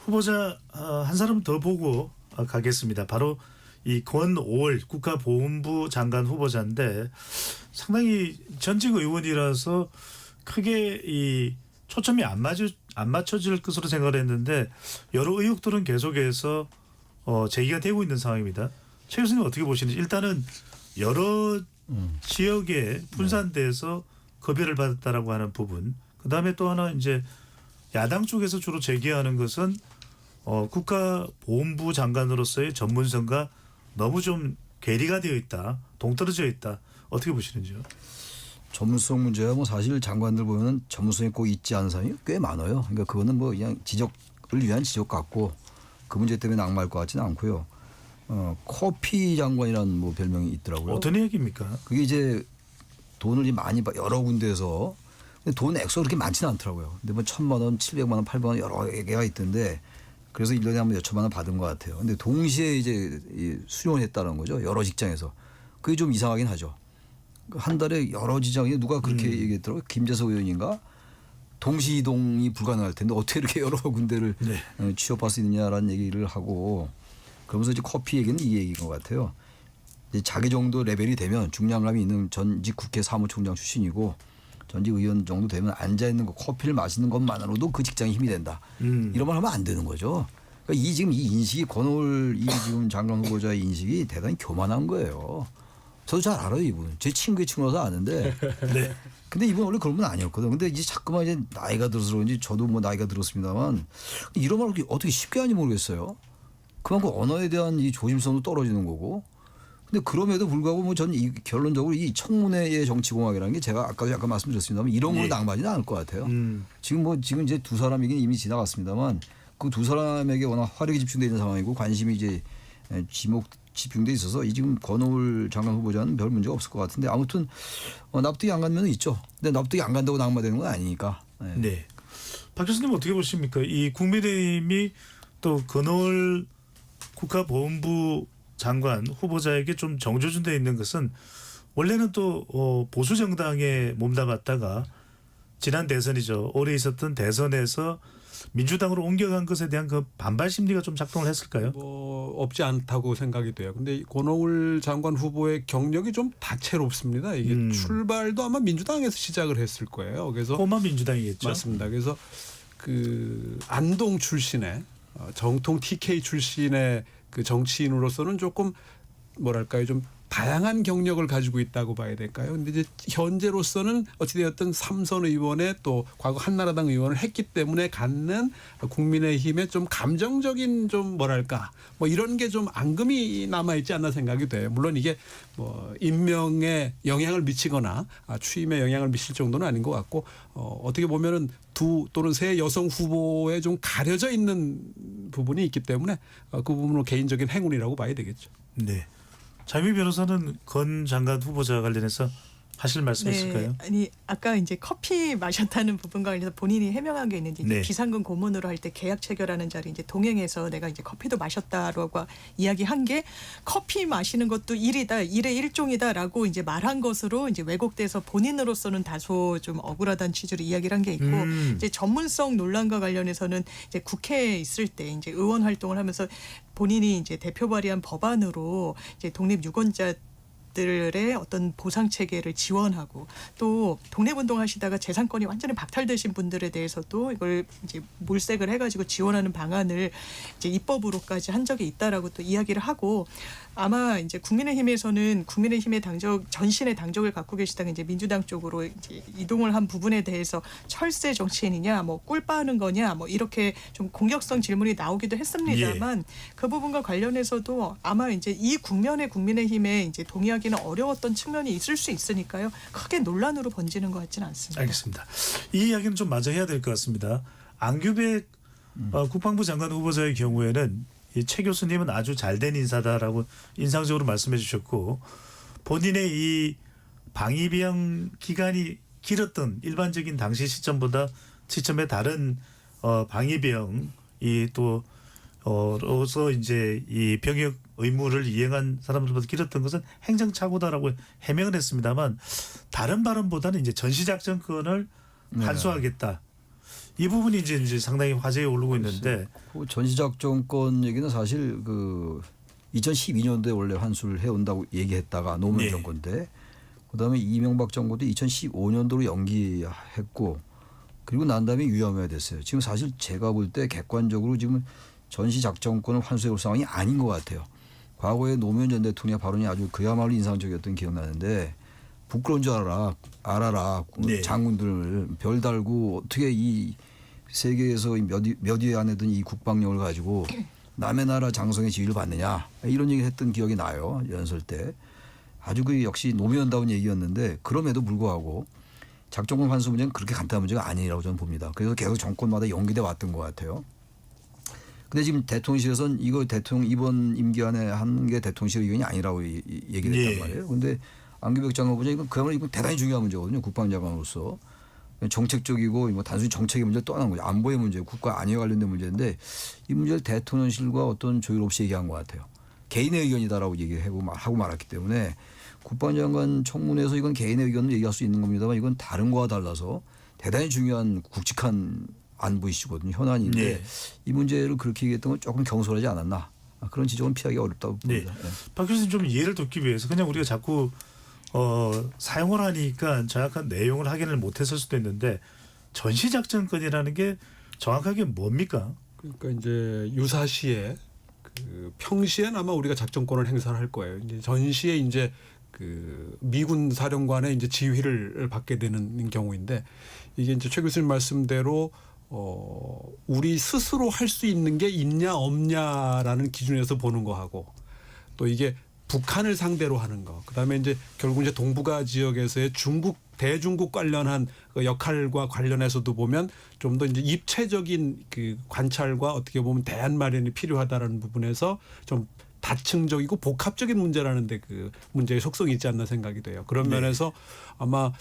후보자 한 사람 더 보고 가겠습니다. 바로 이 권오월 국가보훈부 장관 후보자인데 상당히 전직 의원이라서 크게 이 초점이 안 맞춰질 것으로 생각을 했는데 여러 의혹들은 계속해서 제기가 되고 있는 상황입니다. 최 교수님 어떻게 보시는지 일단은 여러 지역에 분산돼서 급여를 받았다라고 하는 부분. 그다음에 또 하나 이제 야당 쪽에서 주로 제기하는 것은 국가보훈부 장관으로서의 전문성과 너무 좀 괴리가 되어 있다, 동떨어져 있다. 어떻게 보시는지요? 전문성 문제야 뭐 사실 장관들 보면은 전문성이 꼭 있지 않은 사람이 꽤 많아요. 그러니까 그거는 뭐 그냥 지적을 위한 지적 같고 그 문제 때문에 낙마할 것 같지는 않고요. 커피 장관이라는 뭐 별명이 있더라고요. 어떤 얘기입니까? 그게 이제 돈을 많이 여러 군데에서 근데 돈 액수가 그렇게 많지는 않더라고요. 근데 뭐 1,000만 원, 700만 원, 800만 원 여러 개가 있던데 그래서 1년에 한 번 몇 천만 원 받은 것 같아요. 근데 동시에 이제 수령을 했다는 거죠. 여러 직장에서. 그게 좀 이상하긴 하죠. 한 달에 여러 직장에 누가 그렇게 얘기했더라고요. 김재석 의원인가? 동시 이동이 불가능할 텐데 어떻게 이렇게 여러 군데를 취업할 수 있느냐라는 얘기를 하고 그러면서 이제 커피 얘기는 이 얘기인 것 같아요. 이제 자기 정도 레벨이 되면 중량감이 있는 전직 국회 사무총장 출신이고 전직 의원 정도 되면 앉아 있는 거 커피를 마시는 것만으로도 그 직장이 힘이 된다. 이런 말 하면 안 되는 거죠. 그러니까 지금 이 인식이 권오을 이 지금 장관 후보자의 인식이 대단히 교만한 거예요. 저도 잘 알아요 이분은. 제 친구의 친구라서 아는데. 네. 근데 이분 원래 그런 분 아니었거든. 근데 이제 자꾸만 이제 나이가 들어서 그런지 저도 뭐 나이가 들었습니다만 이런 말 어떻게 쉽게 하는지 모르겠어요. 그만큼 언어에 대한 이 조심성도 떨어지는 거고. 근데 그럼에도 불구하고 뭐 전 결론적으로 이 청문회의 정치공학이라는 게 제가 아까도 약간 말씀드렸습니다만 이런 걸로 낙마지는 않을 것 같아요. 지금 이제 두 사람이긴 이미 지나갔습니다만 그 두 사람에게 워낙 화력이 집중되어 있는 상황이고 관심이 이제 집중돼 있어서 이 지금 권오을 장관 후보자는 별 문제가 없을 것 같은데 아무튼 납득이 안 가는 면은 있죠. 근데 납득이 안 간다고 낙마되는 건 아니니까. 네. 네. 박 교수님 어떻게 보십니까? 이 국민의힘이 또 권오을 국가보훈부 장관 후보자에게 좀 정조준되어 있는 것은 원래는 또 보수 정당에 몸담았다가 지난 대선이죠. 올해 있었던 대선에서 민주당으로 옮겨간 것에 대한 그 반발 심리가 좀 작동을 했을까요? 뭐 없지 않다고 생각이 돼요. 근데 권오을 장관 후보의 경력이 좀 다채롭습니다. 이게 출발도 아마 민주당에서 시작을 했을 거예요. 그래서 포마 민주당이겠죠. 맞습니다. 그래서 그 안동 출신의 정통 TK 출신의 그 정치인으로서는 조금 뭐랄까요 좀 다양한 경력을 가지고 있다고 봐야 될까요? 근데 이제 현재로서는 어찌되었든 삼선 의원에 또 과거 한나라당 의원을 했기 때문에 갖는 국민의힘의 좀 감정적인 좀 뭐랄까 뭐 이런 게 좀 앙금이 남아 있지 않나 생각이 돼요. 물론 이게 뭐 임명에 영향을 미치거나 취임에 영향을 미칠 정도는 아닌 것 같고 어떻게 보면은 두 또는 세 여성 후보에 좀 가려져 있는 부분이 있기 때문에 그 부분은 개인적인 행운이라고 봐야 되겠죠. 네. 자유미 변호사는 권 장관 후보자 관련해서 하실 말씀 있을까요? 네, 아니 아까 이제 커피 마셨다는 부분과 관련해서 본인이 해명한 게 있는지 네. 비상금 고문으로 할 때 계약 체결하는 자리 이제 동행해서 내가 이제 커피도 마셨다라고 이야기한 게 커피 마시는 것도 일이다, 일의 일종이다라고 이제 말한 것으로 이제 왜곡돼서 본인으로서는 다소 좀 억울하다는 취지로 이야기를 한 게 있고 이제 전문성 논란과 관련해서는 이제 국회에 있을 때 이제 의원 활동을 하면서 본인이 이제 대표 발의한 법안으로 이제 독립 유권자 들의 어떤 보상 체계를 지원하고 또 독립운동 하시다가 재산권이 완전히 박탈되신 분들에 대해서도 이걸 이제 몰색을 해가지고 지원하는 방안을 이제 입법으로까지 한 적이 있다라고 또 이야기를 하고 아마 이제 국민의힘에서는 국민의힘의 전신의 당적을 갖고 계시다가 이제 민주당 쪽으로 이제 이동을 한 부분에 대해서 철새 정치인이냐 뭐 꿀빠하는 거냐 뭐 이렇게 좀 공격성 질문이 나오기도 했습니다만 그 부분과 관련해서도 아마 이제 이 국면의 국민의힘에 이제 동의하기는 어려웠던 측면이 있을 수 있으니까요. 크게 논란으로 번지는 것 같지는 않습니다. 알겠습니다. 이 이야기는 좀 마저 해야 될 것 같습니다. 안규백 국방부 장관 후보자의 경우에는 이 최 교수님은 아주 잘된 인사다라고 인상적으로 말씀해 주셨고 본인의 이 방위비용 기간이 길었던 일반적인 당시 시점보다 시점에 다른 방위비용이 또 로서 이제 이 병역 의무를 이행한 사람들보다 길었던 것은 행정착오다라고 해명을 했습니다만 다른 발언보다는 이제 전시작전권을 환수하겠다. 이 부분이 이제 상당히 화제에 오르고 있는데 그 전시작전권 얘기는 사실 그 2012년도에 원래 환수를 해온다고 얘기했다가 노무현 정권 때 그다음에 이명박 정부 때 2015년도로 연기했고 그리고 난 다음에 유야무야 됐어요. 지금 사실 제가 볼 때 객관적으로 지금 전시작전권을 환수해 올 상황이 아닌 것 같아요. 과거에 노무현 전 대통령의 발언이 아주 그야말로 인상적이었던 기억나는데 부끄러운 줄 알아라. 네. 장군들 별 달고 어떻게 이 세계에서 몇 위 안에 든 이 국방력을 가지고 남의 나라 장성의 지위를 받느냐 이런 얘기를 했던 기억이 나요. 연설 때. 아주 그 역시 노무현다운 얘기였는데 그럼에도 불구하고 작전권 환수 문제는 그렇게 간단한 문제가 아니라고 저는 봅니다. 그래서 계속 정권마다 연기돼 왔던 것 같아요. 근데 지금 대통령실에서는 이거 대통령 이번 임기 안에 한 게 대통령실 의견이 아니라고 얘기를 했단 예. 말이에요. 근데 안기백 장관 보자 이건 그야말로 이건 대단히 중요한 문제거든요. 국방장관으로서 정책적이고 뭐 단순히 정책의 문제를 떠난 거죠. 안보의 문제, 국가 안위와 관련된 문제인데 이 문제를 대통령실과 어떤 조율 없이 얘기한 것 같아요. 개인의 의견이다라고 얘기하고 말았기 때문에 국방장관 청문회에서 이건 개인의 의견을 얘기할 수 있는 겁니다만 이건 다른 거와 달라서 대단히 중요한 굵직한 안보 이슈거든요. 현안인데 네. 이 문제를 그렇게 얘기했던 건 조금 경솔하지 않았나. 그런 지적은 피하기 어렵다고 네. 봅니다. 네. 박 교수님 좀 이해를 돕기 위해서 그냥 우리가 자꾸 사용을 하니까 정확한 내용을 확인을 못했을 수도 있는데 전시작전권이라는 게 정확하게 뭡니까? 그러니까 이제 유사시에 그 평시엔 아마 우리가 작전권을 행사를 할 거예요. 이제 전시에 이제 그 미군 사령관의 이제 지휘를 받게 되는 경우인데 이게 이제 최 교수님 말씀대로 우리 스스로 할 수 있는 게 있냐 없냐라는 기준에서 보는 거하고 또 이게 북한을 상대로 하는 거. 그다음에 이제 결국 이제 동북아 지역에서의 대중국 관련한 그 역할과 관련해서도 보면 좀 더 이제 입체적인 그 관찰과 어떻게 보면 대안 마련이 필요하다라는 부분에서 좀 다층적이고 복합적인 문제라는데 그 문제의 속성이 있지 않나 생각이 돼요. 그런 면에서 아마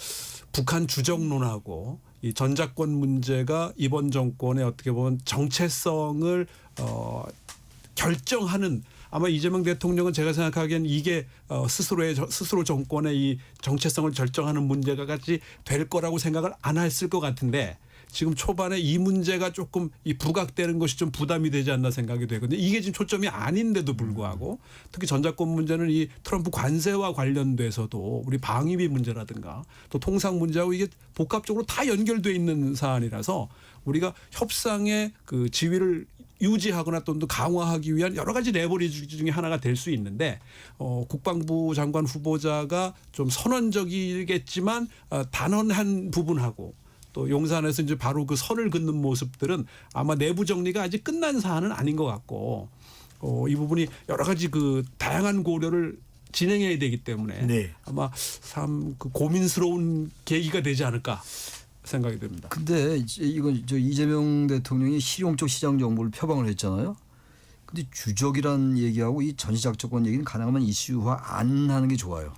북한 주적론하고 이 전작권 문제가 이번 정권의 어떻게 보면 정체성을 결정하는 아마 이재명 대통령은 제가 생각하기엔 이게 스스로 정권의 이 정체성을 결정하는 문제가 같이 될 거라고 생각을 안 했을 것 같은데 지금 초반에 이 문제가 조금 이 부각되는 것이 좀 부담이 되지 않나 생각이 되거든요. 이게 지금 초점이 아닌데도 불구하고 특히 전작권 문제는 이 트럼프 관세와 관련돼서도 우리 방위비 문제라든가 또 통상 문제하고 이게 복합적으로 다 연결돼 있는 사안이라서 우리가 협상의 그 지위를 유지하거나 또는 강화하기 위한 여러 가지 레버리지 중에 하나가 될 수 있는데 국방부 장관 후보자가 좀 선언적이겠지만 단언한 부분하고 또 용산에서 이제 바로 그 선을 긋는 모습들은 아마 내부 정리가 아직 끝난 사안은 아닌 것 같고 이 부분이 여러 가지 그 다양한 고려를 진행해야 되기 때문에 네. 아마 참 그 고민스러운 계기가 되지 않을까 생각이 됩니다. 근데 이건 저 이재명 대통령이 실용적 시장 정보를 표방을 했잖아요. 근데 주적이란 얘기하고 이 전시작전권 얘기는 가능하면 이슈화 안 하는 게 좋아요.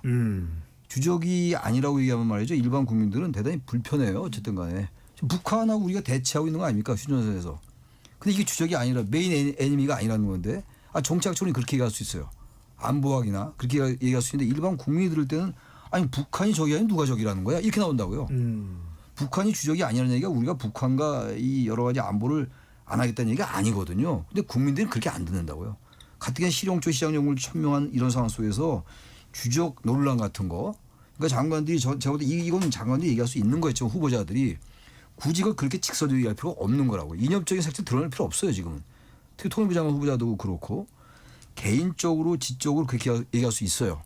주적이 아니라고 얘기하면 말이죠. 일반 국민들은 대단히 불편해요. 어쨌든 간에. 북한하고 우리가 대치하고 있는 거 아닙니까? 휴전선에서. 근데 이게 주적이 아니라 메인 애니미가 아니라는 건데 정치학적으로 그렇게 얘기할 수 있어요. 안보학이나 그렇게 얘기할 수 있는데 일반 국민이 들을 때는 아니 북한이 적이 아니면 누가 적이라는 거야? 이렇게 나온다고요. 북한이 주적이 아니라는 얘기가 우리가 북한과 이 여러 가지 안보를 안 하겠다는 얘기가 아니거든요. 근데 국민들은 그렇게 안 듣는다고요. 가뜩이나 실용적 시장 정보를 천명한 이런 상황 속에서 주적 논란 같은 거 그러니까 장관들이 제가 볼 때 이건 장관들이 얘기할 수 있는 거였죠. 후보자들이 굳이 그걸 그렇게 직설적으로 얘기할 필요가 없는 거라고. 이념적인 색채 드러낼 필요 없어요. 지금은. 특히 통일부 장관 후보자도 그렇고 개인적으로 지적으로 그렇게 얘기할 수 있어요.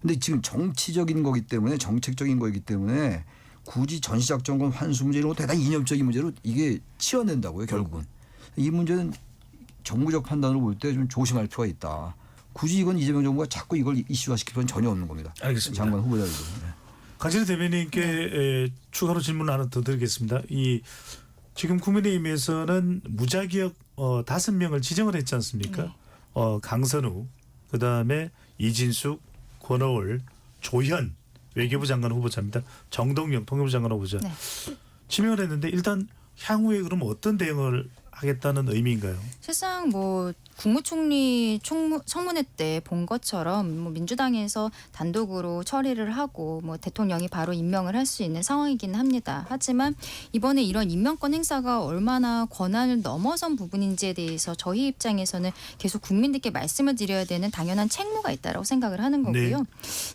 근데 지금 정치적인 거기 때문에 정책적인 거이기 때문에 굳이 전시작전권 환수 문제 이런 거 대단히 이념적인 문제로 이게 치환된다고요. 결국은. 이 문제는 정무적 판단으로 볼 때 좀 조심할 필요가 있다. 굳이 이건 이재명 정부가 자꾸 이걸 이슈화시킬 필요는 전혀 없는 겁니다. 알겠습니다. 장관 후보자들도. 네. 강진희 대변인께 추가로 질문 하나 더 드리겠습니다. 지금 국민의힘에서는 무자기역 5명을 지정을 했지 않습니까? 강선우, 그다음에 이진숙, 권오을, 조현 외교부 장관 후보자입니다. 정동영 통일부 장관 후보자. 네. 지명을 했는데 일단 향후에 그럼 어떤 대응을 하겠다는 의미인가요? 실상 뭐 국무총리 청문회 때 본 것처럼 뭐 민주당에서 단독으로 처리를 하고 뭐 대통령이 바로 임명을 할 수 있는 상황이긴 합니다. 하지만 이번에 이런 임명권 행사가 얼마나 권한을 넘어선 부분인지에 대해서 저희 입장에서는 계속 국민들께 말씀을 드려야 되는 당연한 책무가 있다고 생각을 하는 거고요. 네.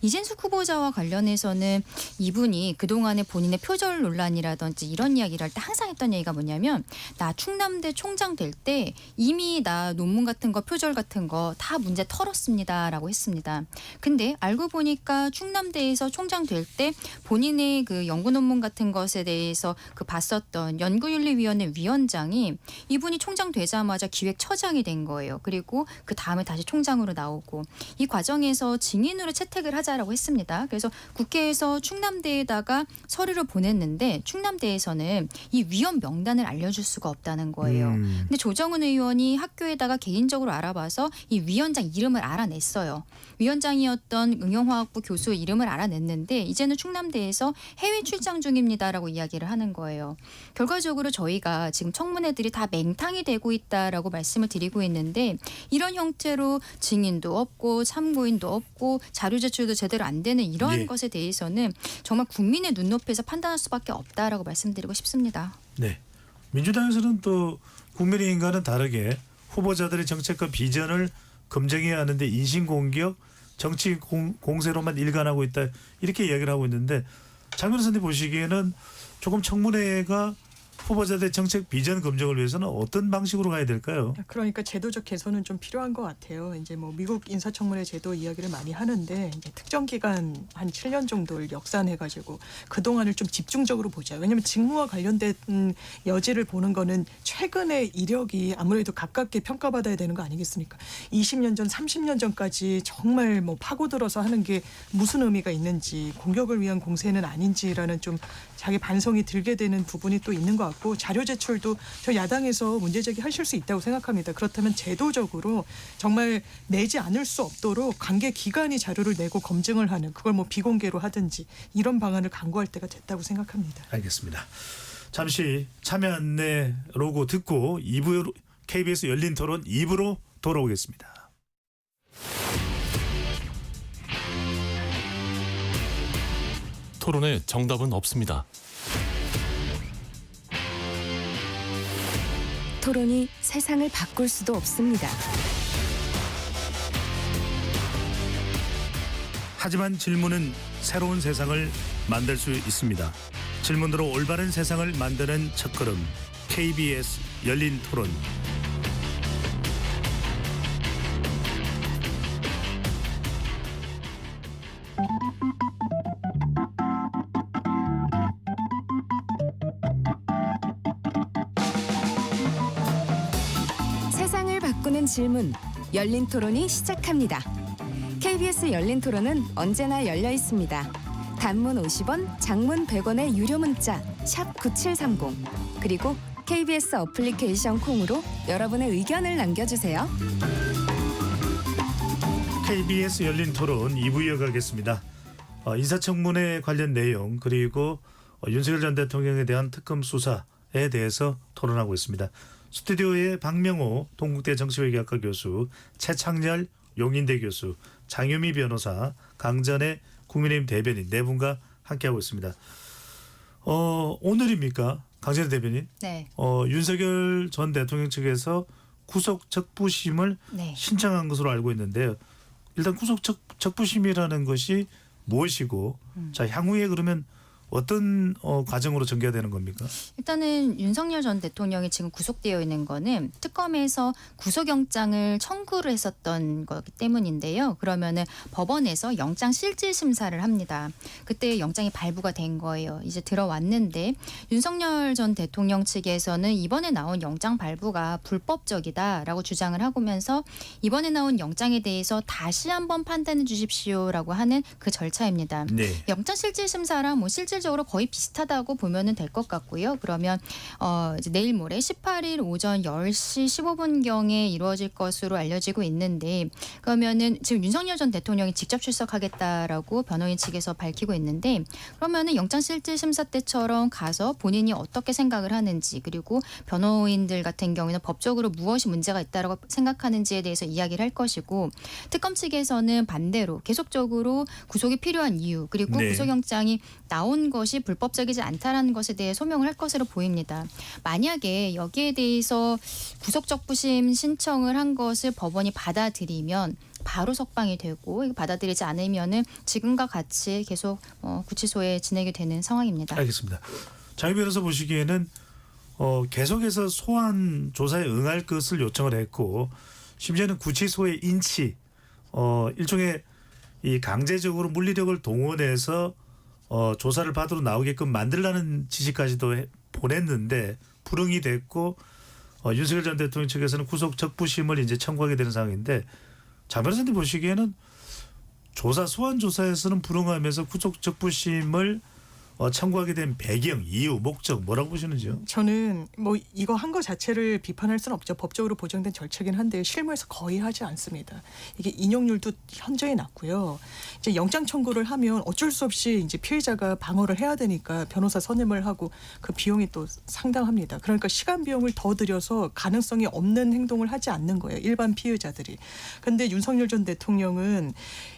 이진숙 후보자와 관련해서는 이분이 그동안의 본인의 표절 논란이라든지 이런 이야기를 할 때 항상 했던 얘기가 뭐냐면 나 충남대 총장 될 때 이미 나 논문 같은 같은 거, 표절 같은 거 다 문제 털었습니다라고 했습니다. 근데 알고 보니까 충남대에서 총장 될 때 본인의 그 연구 논문 같은 것에 대해서 그 봤었던 연구윤리위원회 위원장이 이분이 총장 되자마자 기획처장이 된 거예요. 그리고 그 다음에 다시 총장으로 나오고 이 과정에서 증인으로 채택을 하자라고 했습니다. 그래서 국회에서 충남대에다가 서류를 보냈는데 충남대에서는 이 위원 명단을 알려줄 수가 없다는 거예요. 근데 조정은 의원이 학교에다가 개인적으로 알아봐서 이 위원장 이름을 알아냈어요. 위원장이었던 응용화학부 교수 이름을 알아냈는데 이제는 충남대에서 해외 출장 중입니다라고 이야기를 하는 거예요. 결과적으로 저희가 지금 청문회들이 다 맹탕이 되고 있다라고 말씀을 드리고 있는데 이런 형태로 증인도 없고 참고인도 없고 자료 제출도 제대로 안 되는 이러한 예. 것에 대해서는 정말 국민의 눈높이에서 판단할 수밖에 없다라고 말씀드리고 싶습니다. 네. 민주당에서는 또 국민의힘과는 다르게 후보자들의 정책과 비전을 검증해야 하는데 인신공격, 정치 공세로만 일관하고 있다 이렇게 이야기를 하고 있는데 장 변호사님 보시기에는 조금 청문회가 후보자들의 정책 비전 검증을 위해서는 어떤 방식으로 가야 될까요? 그러니까 제도적 개선은 좀 필요한 것 같아요. 이제 뭐 미국 인사청문회 제도 이야기를 많이 하는데 이제 특정 기간 한 7년 정도를 역산해가지고 그 동안을 좀 집중적으로 보자. 왜냐하면 직무와 관련된 여지를 보는 거는 최근의 이력이 아무래도 가깝게 평가받아야 되는 거 아니겠습니까? 20년 전, 30년 전까지 정말 뭐 파고들어서 하는 게 무슨 의미가 있는지, 공격을 위한 공세는 아닌지라는 좀 자기 반성이 들게 되는 부분이 또 있는 것 같고 자료 제출도 저 야당에서 문제 제기하실 수 있다고 생각합니다. 그렇다면 제도적으로 정말 내지 않을 수 없도록 관계 기관이 자료를 내고 검증을 하는 그걸 뭐 비공개로 하든지 이런 방안을 강구할 때가 됐다고 생각합니다. 알겠습니다. 잠시 참여 안내 로고 듣고 2부 KBS 열린 토론 2부로 돌아오겠습니다. 토론에 정답은 없습니다. 토론이 세상을 바꿀 수도 없습니다. 하지만 질문은 새로운 세상을 만들 수 있습니다. 질문으로 올바른 세상을 만드는 첫걸음 KBS 열린 토론. 세상을 바꾸는 질문, 열린 토론이 시작합니다. KBS 열린 토론은 언제나 열려 있습니다. 단문 50원, 장문 100원의 유료 문자 샵 9730 그리고 KBS 어플리케이션 콩으로 여러분의 의견을 남겨주세요. KBS 열린 토론 2부 이어가겠습니다. 인사청문회 관련 내용 그리고 윤석열 전 대통령에 대한 특검 수사에 대해서 토론하고 있습니다. 스튜디오에 박명호 동국대 정치외교학과 교수, 최창렬 용인대 교수, 장유미 변호사, 강전의 국민의힘 대변인 네 분과 함께하고 있습니다. 오늘입니까? 강전의 대변인? 네. 윤석열 전 대통령 측에서 구속 적부심을 네. 신청한 것으로 알고 있는데요. 일단 구속 적부심이라는 것이 무엇이고 자 향후에 그러면 어떤 과정으로 전개가 되는 겁니까? 일단은 윤석열 전 대통령이 지금 구속되어 있는 거는 특검에서 구속영장을 청구를 했었던 거기 때문인데요. 그러면은 법원에서 영장 실질 심사를 합니다. 그때 영장이 발부가 된 거예요. 이제 들어왔는데 윤석열 전 대통령 측에서는 이번에 나온 영장 발부가 불법적이다라고 주장을 하면서 이번에 나온 영장에 대해서 다시 한번 판단해 주십시오라고 하는 그 절차입니다. 네. 영장 실질 심사랑 뭐 실질적으로 거의 비슷하다고 보면은 될 것 같고요. 그러면 이제 내일 모레 18일 오전 10시 15분경에 이루어질 것으로 알려지고 있는데 그러면은 지금 윤석열 전 대통령이 직접 출석하겠다라고 변호인 측에서 밝히고 있는데 그러면은 영장 실질 심사 때처럼 가서 본인이 어떻게 생각을 하는지 그리고 변호인들 같은 경우에는 법적으로 무엇이 문제가 있다라고 생각하는지에 대해서 이야기를 할 것이고 특검 측에서는 반대로 계속적으로 구속이 필요한 이유 그리고 네. 구속영장이 나온 것이 불법적이지 않다라는 것에 대해 소명을 할 것으로 보입니다. 만약에 여기에 대해서 구속적부심 신청을 한 것을 법원이 받아들이면 바로 석방이 되고 받아들이지 않으면은 지금과 같이 계속 구치소에 지내게 되는 상황입니다. 알겠습니다. 장 변호사 보시기에는 계속해서 소환 조사에 응할 것을 요청을 했고 심지어는 구치소의 인치 일종의 이 강제적으로 물리력을 동원해서 조사를 받으러 나오게끔 만들라는 지시까지도 보냈는데 불응이 됐고 윤석열 전 대통령 측에서는 구속 적부심을 이제 청구하게 되는 상황인데 장 변호사님 보시기에는 소환 조사에서는 불응하면서 구속 적부심을 청구하게 된 배경, 이유, 목적 뭐라고 보시는지요? 저는 뭐 이거 한 거 자체를 비판할 수는 없죠. 법적으로 보장된 절차긴 한데 실무에서 거의 하지 않습니다. 이게 인용률도 현저히 낮고요. 이제 영장 청구를 하면 어쩔 수 없이 이제 피해자가 방어를 해야 되니까 변호사 선임을 하고 그 비용이 또 상당합니다. 그러니까 시간 비용을 더 들여서 가능성이 없는 행동을 하지 않는 거예요. 일반 피의자들이. 근데 윤석열 전 대통령은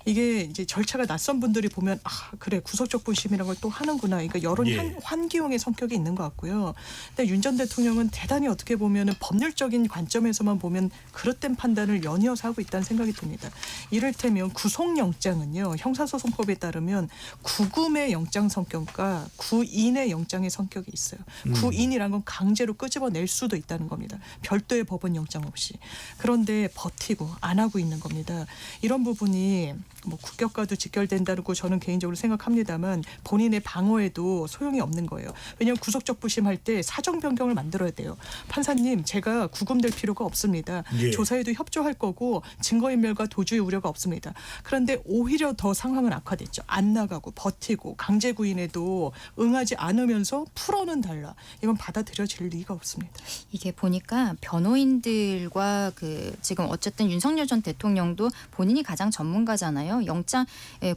이게 이제 절차가 낯선 분들이 보면 그래 구속적부심이라는 걸 또 하는구나. 그러니까 여론 환기용의 성격이 있는 것 같고요. 근데 윤 전 대통령은 대단히 어떻게 보면은 법률적인 관점에서만 보면 그릇된 판단을 연이어서 하고 있다는 생각이 듭니다. 이를테면 구속영장은요. 형사소송법에 따르면 구금의 영장 성격과 구인의 영장의 성격이 있어요. 구인이란 건 강제로 끄집어낼 수도 있다는 겁니다. 별도의 법원 영장 없이. 그런데 버티고 안 하고 있는 겁니다. 이런 부분이 뭐 국격과도 직결된다고 저는 개인적으로 생각합니다만 본인의 방어에도 소용이 없는 거예요. 왜냐하면 구속적부심할 때 사정 변경을 만들어야 돼요. 판사님 제가 구금될 필요가 없습니다. 예. 조사에도 협조할 거고 증거인멸과 도주의 우려가 없습니다. 그런데 오히려 더 상황은 악화됐죠. 안 나가고 버티고 강제구인에도 응하지 않으면서 풀어는 달라. 이건 받아들여질 리가 없습니다. 이게 보니까 변호인들과 지금 어쨌든 윤석열 전 대통령도 본인이 가장 전문가잖아요. 영장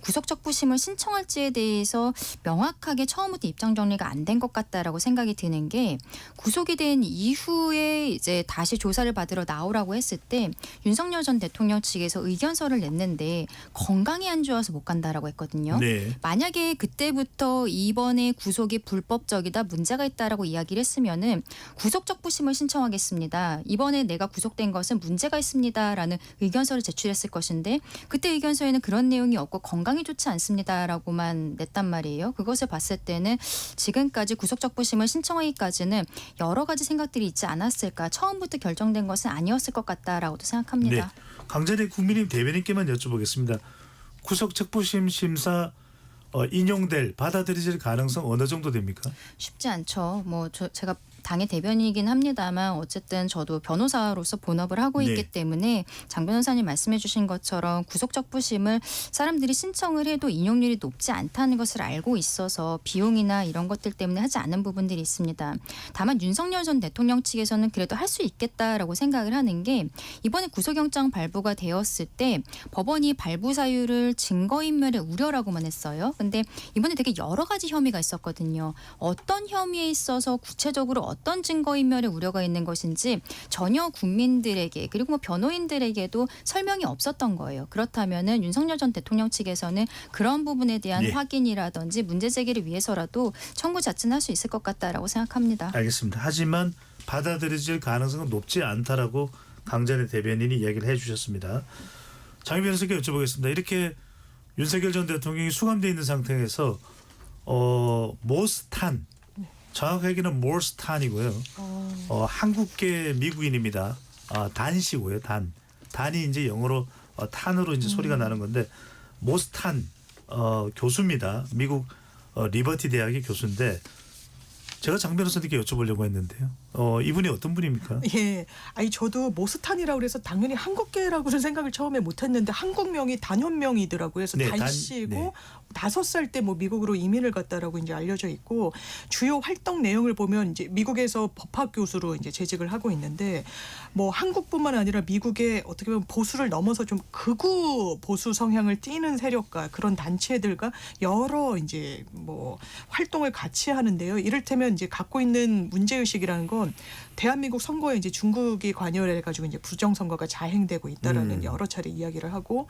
구속적부심을 신청할지에 대해서 명확하게 처음부터 입장 정리가 안 된 것 같다라고 생각이 드는 게 구속이 된 이후에 이제 다시 조사를 받으러 나오라고 했을 때 윤석열 전 대통령 측에서 의견서를 냈는데 건강이 안 좋아서 못 간다라고 했거든요. 네. 만약에 그때부터 이번에 구속이 불법적이다 문제가 있다라고 이야기를 했으면은 구속적부심을 신청하겠습니다. 이번에 내가 구속된 것은 문제가 있습니다라는 의견서를 제출했을 것인데 그때 의견서에는 그런 내용이 없고 건강이 좋지 않습니다라고만 냈단 말이에요. 그것을 봤을 때는 지금까지 구속적부심을 신청하기까지는 여러 가지 생각들이 있지 않았을까. 처음부터 결정된 것은 아니었을 것 같다라고도 생각합니다. 네. 강전의 국민의힘 대변인께만 여쭤보겠습니다. 구속적부심 심사 인용될 받아들여질 가능성 어느 정도 됩니까? 쉽지 않죠. 제가 당의 대변인이긴 합니다만 어쨌든 저도 변호사로서 본업을 하고 있기 네. 때문에 장 변호사님 말씀해 주신 것처럼 구속적부심을 사람들이 신청을 해도 인용률이 높지 않다는 것을 알고 있어서 비용이나 이런 것들 때문에 하지 않은 부분들이 있습니다. 다만 윤석열 전 대통령 측에서는 그래도 할 수 있겠다라고 생각을 하는 게 이번에 구속영장 발부가 되었을 때 법원이 발부 사유를 증거인멸의 우려라고만 했어요. 근데 이번에 되게 여러 가지 혐의가 있었거든요. 어떤 혐의에 있어서 구체적으로 어떤 증거인멸의 우려가 있는 것인지 전혀 국민들에게 그리고 변호인들에게도 설명이 없었던 거예요. 그렇다면은 윤석열 전 대통령 측에서는 그런 부분에 대한 확인이라든지 문제 제기를 위해서라도 청구 자체는 할 수 있을 것 같다라고 생각합니다. 알겠습니다. 하지만 받아들여질 가능성은 높지 않다라고 강전의 대변인이 이야기를 해주셨습니다. 장 변호사께 여쭤보겠습니다. 이렇게 윤석열 전 대통령이 수감되어 있는 상태에서 모스탄 정확하게는 몰스탄이고요. 한국계 미국인입니다. 단씨고요. 단이 이제 영어로 탄으로 이제 소리가 나는 건데 모스탄 교수입니다. 미국 리버티 대학의 교수인데 제가 장 변호사님께 여쭤보려고 했는데요. 이분이 어떤 분입니까? 예, 저도 모스탄이라고 그래서 당연히 한국계라고는 생각을 처음에 못했는데 한국명이 단현명이더라고요. 그래서 단씨고 5살 때 미국으로 이민을 갔다라고 이제 알려져 있고 주요 활동 내용을 보면 이제 미국에서 법학 교수로 이제 재직을 하고 있는데 한국뿐만 아니라 미국의 어떻게 보면 보수를 넘어서 좀 극우 보수 성향을 띠는 세력과 그런 단체들과 여러 이제 활동을 같이 하는데요. 이를테면 이제 갖고 있는 문제의식이라는 건 대한민국 선거에 이제 중국이 관여를 해가지고 이제 부정선거가 자행되고 있다라는 여러 차례 이야기를 하고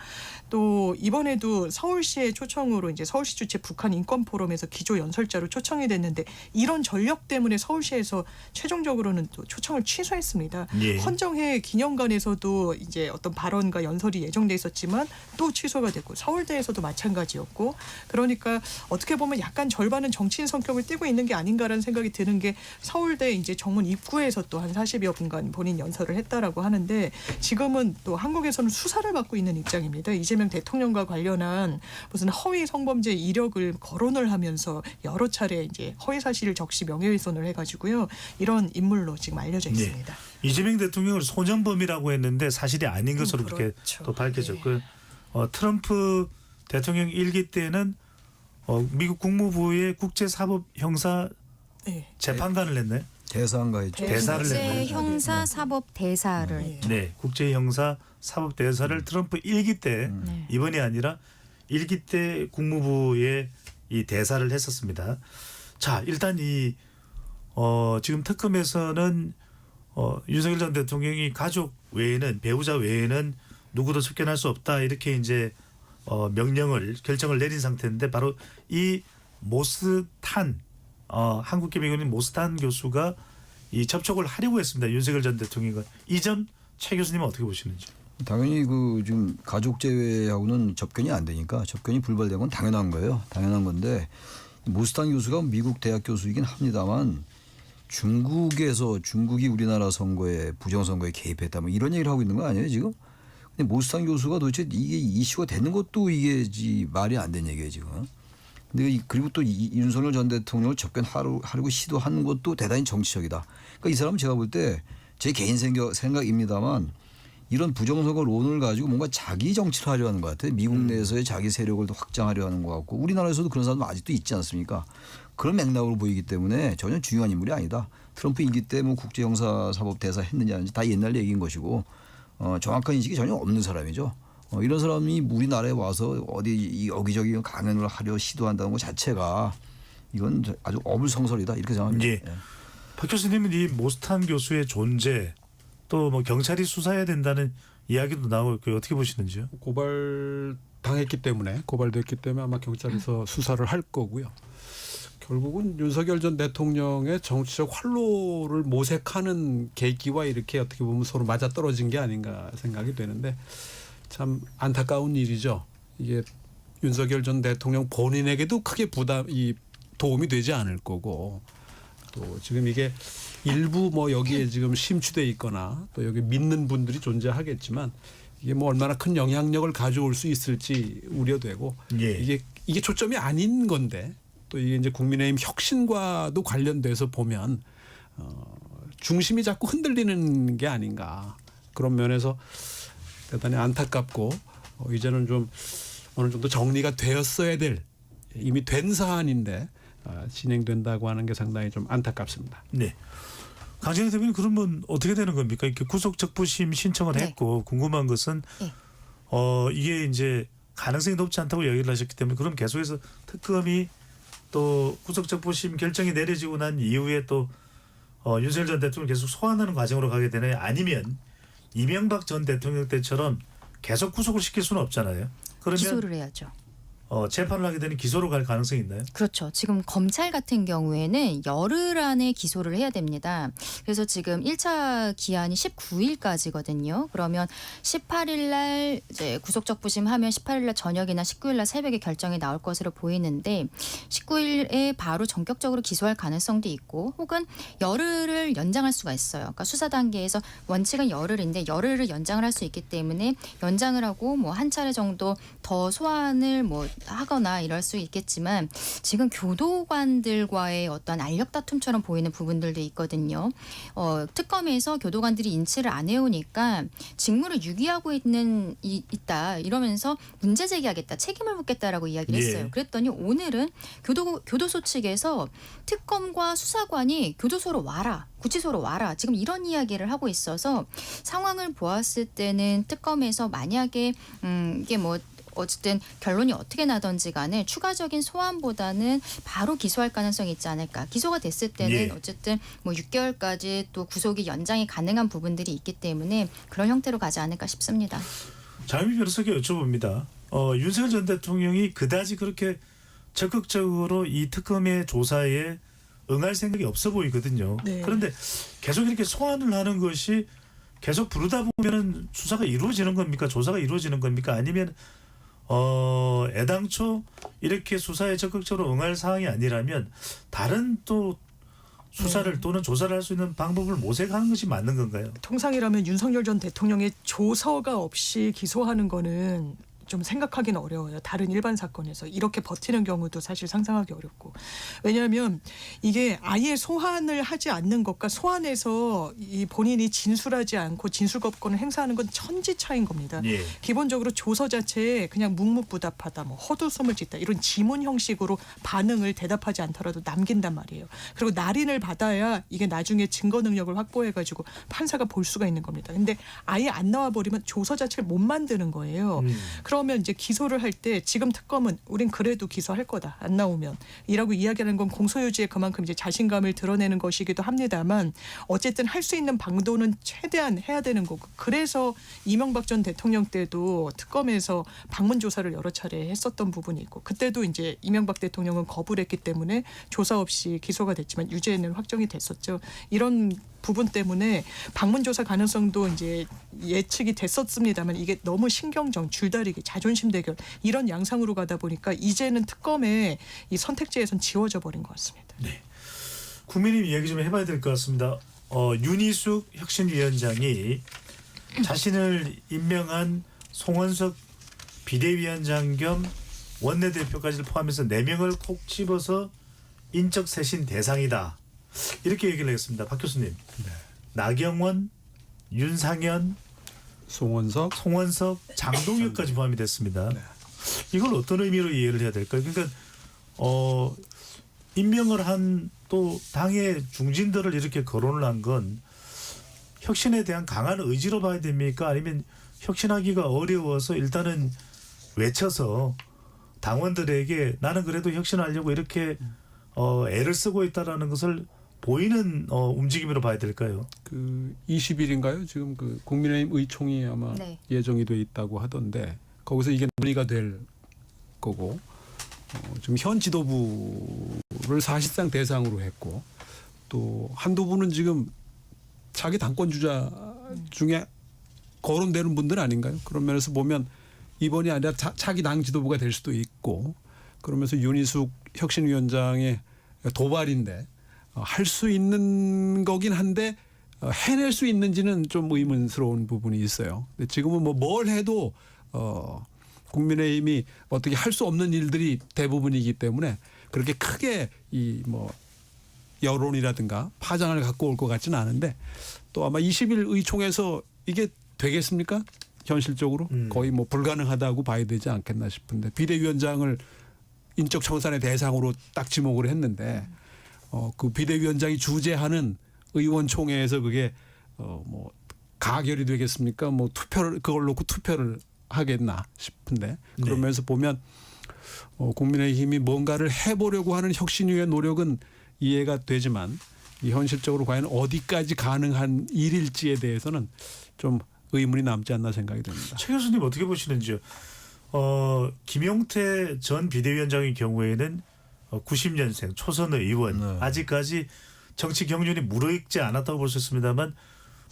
또 이번에도 서울시의 초청으로 이제 서울시 주최 북한 인권 포럼에서 기조 연설자로 초청이 됐는데 이런 전력 때문에 서울시에서 최종적으로는 또 초청을 취소했습니다. 예. 헌정회 기념관에서도 이제 어떤 발언과 연설이 예정돼 있었지만 또 취소가 됐고 서울대에서도 마찬가지였고 그러니까 어떻게 보면 약간 절반은 정치인 성격을 띠고 있는 게 아닌가라는 생각이 드는 게 서울대 이제 정문 정문 입구에서 또 한 40여 분간 본인 연설을 했다라고 하는데 지금은 또 한국에서는 수사를 받고 있는 입장입니다. 이재명 대통령과 관련한 무슨 허위 성범죄 이력을 거론을 하면서 여러 차례 이제 허위 사실 적시 명예훼손을 해가지고요. 이런 인물로 지금 알려져 있습니다. 이재명 대통령을 소년범이라고 했는데 사실이 아닌 것으로 그렇게 그렇죠. 또 밝혀졌고 트럼프 대통령 일기 때는 미국 국무부의 국제사법형사 네. 재판관을 했네. 대사인가 했죠. 대사를 국제 냈네. 형사 사법 대사를 했죠. 네, 국제형사 사법대사를 트럼프 일기 때 네. 이번이 아니라 일기 때 국무부에 이 대사를 했었습니다. 자, 일단 이 지금 특검에서는 윤석열 전 대통령이 가족 외에는 배우자 외에는 누구도 접견할 수 없다 이렇게 이제 결정을 내린 상태인데 바로 이 모스탄 한국기명원인 모스탄 교수가 이 접촉을 하려고 했습니다. 윤석열 전 대통령과 이 점 최 교수님은 어떻게 보시는지? 당연히 그 지금 가족 제외하고는 접견이 안 되니까 접견이 불발된 건 당연한 거예요. 당연한 건데 모스탄 교수가 미국 대학 교수이긴 합니다만 중국이 우리나라 선거에 부정선거에 개입했다 뭐 이런 얘기를 하고 있는 거 아니에요 지금? 근데 모스탄 교수가 도대체 이게 이슈가 되는 것도 이게 말이 안 되는 얘기예요 지금. 근데 그리고 또 윤석열 전 대통령을 접견하려고 시도하는 것도 대단히 정치적이다. 그러니까 이 사람은 제가 볼 때 제 개인 생각입니다만 이런 부정선거론을 가지고 뭔가 자기 정치를 하려 하는 것 같아요. 미국 내에서의 자기 세력을 더 확장하려 하는 것 같고 우리나라에서도 그런 사람 아직도 있지 않습니까? 그런 맥락으로 보이기 때문에 전혀 중요한 인물이 아니다. 트럼프 임기 때 뭐 국제형사사법대사 했느냐 하는지 다 옛날 얘기인 것이고 정확한 인식이 전혀 없는 사람이죠. 이런 사람이 우리나라에 와서 어디 여기저기 강연을 하려 시도한다는 것 자체가 이건 아주 어불성설이다 이렇게 생각합니다. 예. 박 교수님은 이 모스탄 교수의 존재 또 뭐 경찰이 수사해야 된다는 이야기도 나오고 있고요. 어떻게 보시는지요? 고발됐기 때문에 아마 경찰에서 수사를 할 거고요. 결국은 윤석열 전 대통령의 정치적 활로를 모색하는 계기와 이렇게 어떻게 보면 서로 맞아떨어진 게 아닌가 생각이 되는데 참 안타까운 일이죠. 이게 윤석열 전 대통령 본인에게도 크게 도움이 되지 않을 거고 또 지금 이게 일부 뭐 여기에 지금 심취돼 있거나 또 여기 믿는 분들이 존재하겠지만 이게 뭐 얼마나 큰 영향력을 가져올 수 있을지 우려되고 예. 이게 초점이 아닌 건데 또 이게 이제 국민의힘 혁신과도 관련돼서 보면 중심이 자꾸 흔들리는 게 아닌가 그런 면에서 대단히 안타깝고 이제는 좀 어느 정도 정리가 되었어야 될 이미 된 사안인데 진행된다고 하는 게 상당히 좀 안타깝습니다. 네. 강진희 대표님 그러면 어떻게 되는 겁니까? 이렇게 구속적부심 신청을 네. 했고 궁금한 것은 네. 이게 이제 가능성이 높지 않다고 얘기를 하셨기 때문에 그럼 계속해서 특검이 또 구속적부심 결정이 내려지고 난 이후에 또 윤석열 전 대통령을 계속 소환하는 과정으로 가게 되나요? 아니면 이명박 전 대통령 때처럼 계속 구속을 시킬 수는 없잖아요. 그러면 기소를 해야죠. 재판을 하게 되는 기소로 갈 가능성이 있나요? 그렇죠. 지금 검찰 같은 경우에는 열흘 안에 기소를 해야 됩니다. 그래서 지금 1차 기한이 19일까지거든요. 그러면 18일 날 이제 구속적부심 하면 18일 날 저녁이나 19일 날 새벽에 결정이 나올 것으로 보이는데 19일에 바로 전격적으로 기소할 가능성도 있고 혹은 열흘을 연장할 수가 있어요. 그러니까 수사 단계에서 원칙은 열흘인데 열흘을 연장을 할 수 있기 때문에 연장을 하고 뭐 한 차례 정도 더 소환을 뭐 하거나 이럴 수 있겠지만 지금 교도관들과의 어떤 알력 다툼처럼 보이는 부분들도 있거든요. 특검에서 교도관들이 인치를 안 해오니까 직무를 유기하고 있다 이러면서 문제 제기하겠다, 책임을 묻겠다라고 이야기를 했어요. 예. 그랬더니 오늘은 교도소 측에서 특검과 수사관이 교도소로 와라. 구치소로 와라. 지금 이런 이야기를 하고 있어서 상황을 보았을 때는 특검에서 만약에 이게 뭐 어쨌든 결론이 어떻게 나든지 간에 추가적인 소환보다는 바로 기소할 가능성이 있지 않을까. 기소가 됐을 때는 예. 어쨌든 뭐 6개월까지 또 구속이 연장이 가능한 부분들이 있기 때문에 그런 형태로 가지 않을까 싶습니다. 장미 변호사께 여쭤봅니다. 윤석열 전 대통령이 그다지 그렇게 적극적으로 이 특검의 조사에 응할 생각이 없어 보이거든요. 네. 그런데 계속 이렇게 소환을 하는 것이 계속 부르다 보면 수사가 이루어지는 겁니까? 조사가 이루어지는 겁니까? 아니면 애당초 이렇게 수사에 적극적으로 응할 사항이 아니라면 다른 또 수사를 또는 조사를 할 수 있는 방법을 모색하는 것이 맞는 건가요? 통상이라면 윤석열 전 대통령의 조서가 없이 기소하는 거는 좀 생각하기는 어려워요. 다른 일반 사건에서 이렇게 버티는 경우도 사실 상상하기 어렵고. 왜냐하면 이게 아예 소환을 하지 않는 것과 소환해서 이 본인이 진술하지 않고 진술거부권을 행사하는 건 천지 차이인 겁니다. 예. 기본적으로 조서 자체에 그냥 묵묵부답하다, 뭐 헛웃음을 짓다 이런 지문 형식으로 반응을 대답하지 않더라도 남긴단 말이에요. 그리고 날인을 받아야 이게 나중에 증거 능력을 확보해가지고 판사가 볼 수가 있는 겁니다. 근데 아예 안 나와버리면 조서 자체를 못 만드는 거예요. 그러면 이제 기소를 할 때 지금 특검은 우린 그래도 기소할 거다 안 나오면 이라고 이야기하는 건 공소유지에 그만큼 이제 자신감을 드러내는 것이기도 합니다만 어쨌든 할 수 있는 방도는 최대한 해야 되는 거고 그래서 이명박 전 대통령 때도 특검에서 방문 조사를 여러 차례 했었던 부분이 있고 그때도 이제 이명박 대통령은 거부를 했기 때문에 조사 없이 기소가 됐지만 유죄는 확정이 됐었죠. 이런 부분 때문에 방문 조사 가능성도 이제 예측이 됐었습니다만 이게 너무 신경전, 줄다리기, 자존심 대결 이런 양상으로 가다 보니까 이제는 특검의 이 선택지에선 지워져 버린 것 같습니다. 네. 국민의힘 이야기 좀 해봐야 될 것 같습니다. 윤희숙 혁신위원장이 자신을 임명한 송원석 비대위원장 겸 원내대표까지를 포함해서 4명을 콕 집어서 인적 쇄신 대상이다. 이렇게 얘기를 했습니다. 박 교수님. 네. 나경원, 윤상현, 송원석, 장동혁까지 포함이 됐습니다. 네. 이걸 어떤 의미로 이해를 해야 될까요? 그러니까 임명을 한 또 당의 중진들을 이렇게 거론을 한 건 혁신에 대한 강한 의지로 봐야 됩니까? 아니면 혁신하기가 어려워서 일단은 외쳐서 당원들에게 나는 그래도 혁신하려고 이렇게 애를 쓰고 있다라는 것을 보이는 움직임으로 봐야 될까요? 그 20일인가요? 지금 그 국민의힘 의총이 아마 네. 예정이 돼 있다고 하던데 거기서 이게 논의가 될 거고 지금 현 지도부를 사실상 대상으로 했고 또 한두 분은 지금 자기 당권 주자 중에 거론되는 분들 아닌가요? 그런 면에서 보면 이번이 아니라 차기 당 지도부가 될 수도 있고 그러면서 윤희숙 혁신위원장의 도발인데 할 수 있는 거긴 한데 해낼 수 있는지는 좀 의문스러운 부분이 있어요. 근데 지금은 뭐 뭘 해도 국민의힘이 어떻게 할 수 없는 일들이 대부분이기 때문에 그렇게 크게 이 뭐 여론이라든가 파장을 갖고 올 것 같지는 않은데 또 아마 20일 의총에서 이게 되겠습니까? 현실적으로 거의 뭐 불가능하다고 봐야 되지 않겠나 싶은데 비대위원장을 인적 청산의 대상으로 딱 지목을 했는데 그 비대위원장이 주재하는 의원총회에서 그게 뭐 가결이 되겠습니까? 뭐 투표를 그걸 놓고 투표를 하겠나 싶은데 그러면서 보면 국민의힘이 뭔가를 해보려고 하는 혁신위의 노력은 이해가 되지만 이 현실적으로 과연 어디까지 가능한 일일지에 대해서는 좀 의문이 남지 않나 생각이 듭니다. 최 교수님 어떻게 보시는지요? 김용태 전 비대위원장의 경우에는 90년생 초선 의원 네. 아직까지 정치 경륜이 무르익지 않았다고 볼 수 있습니다만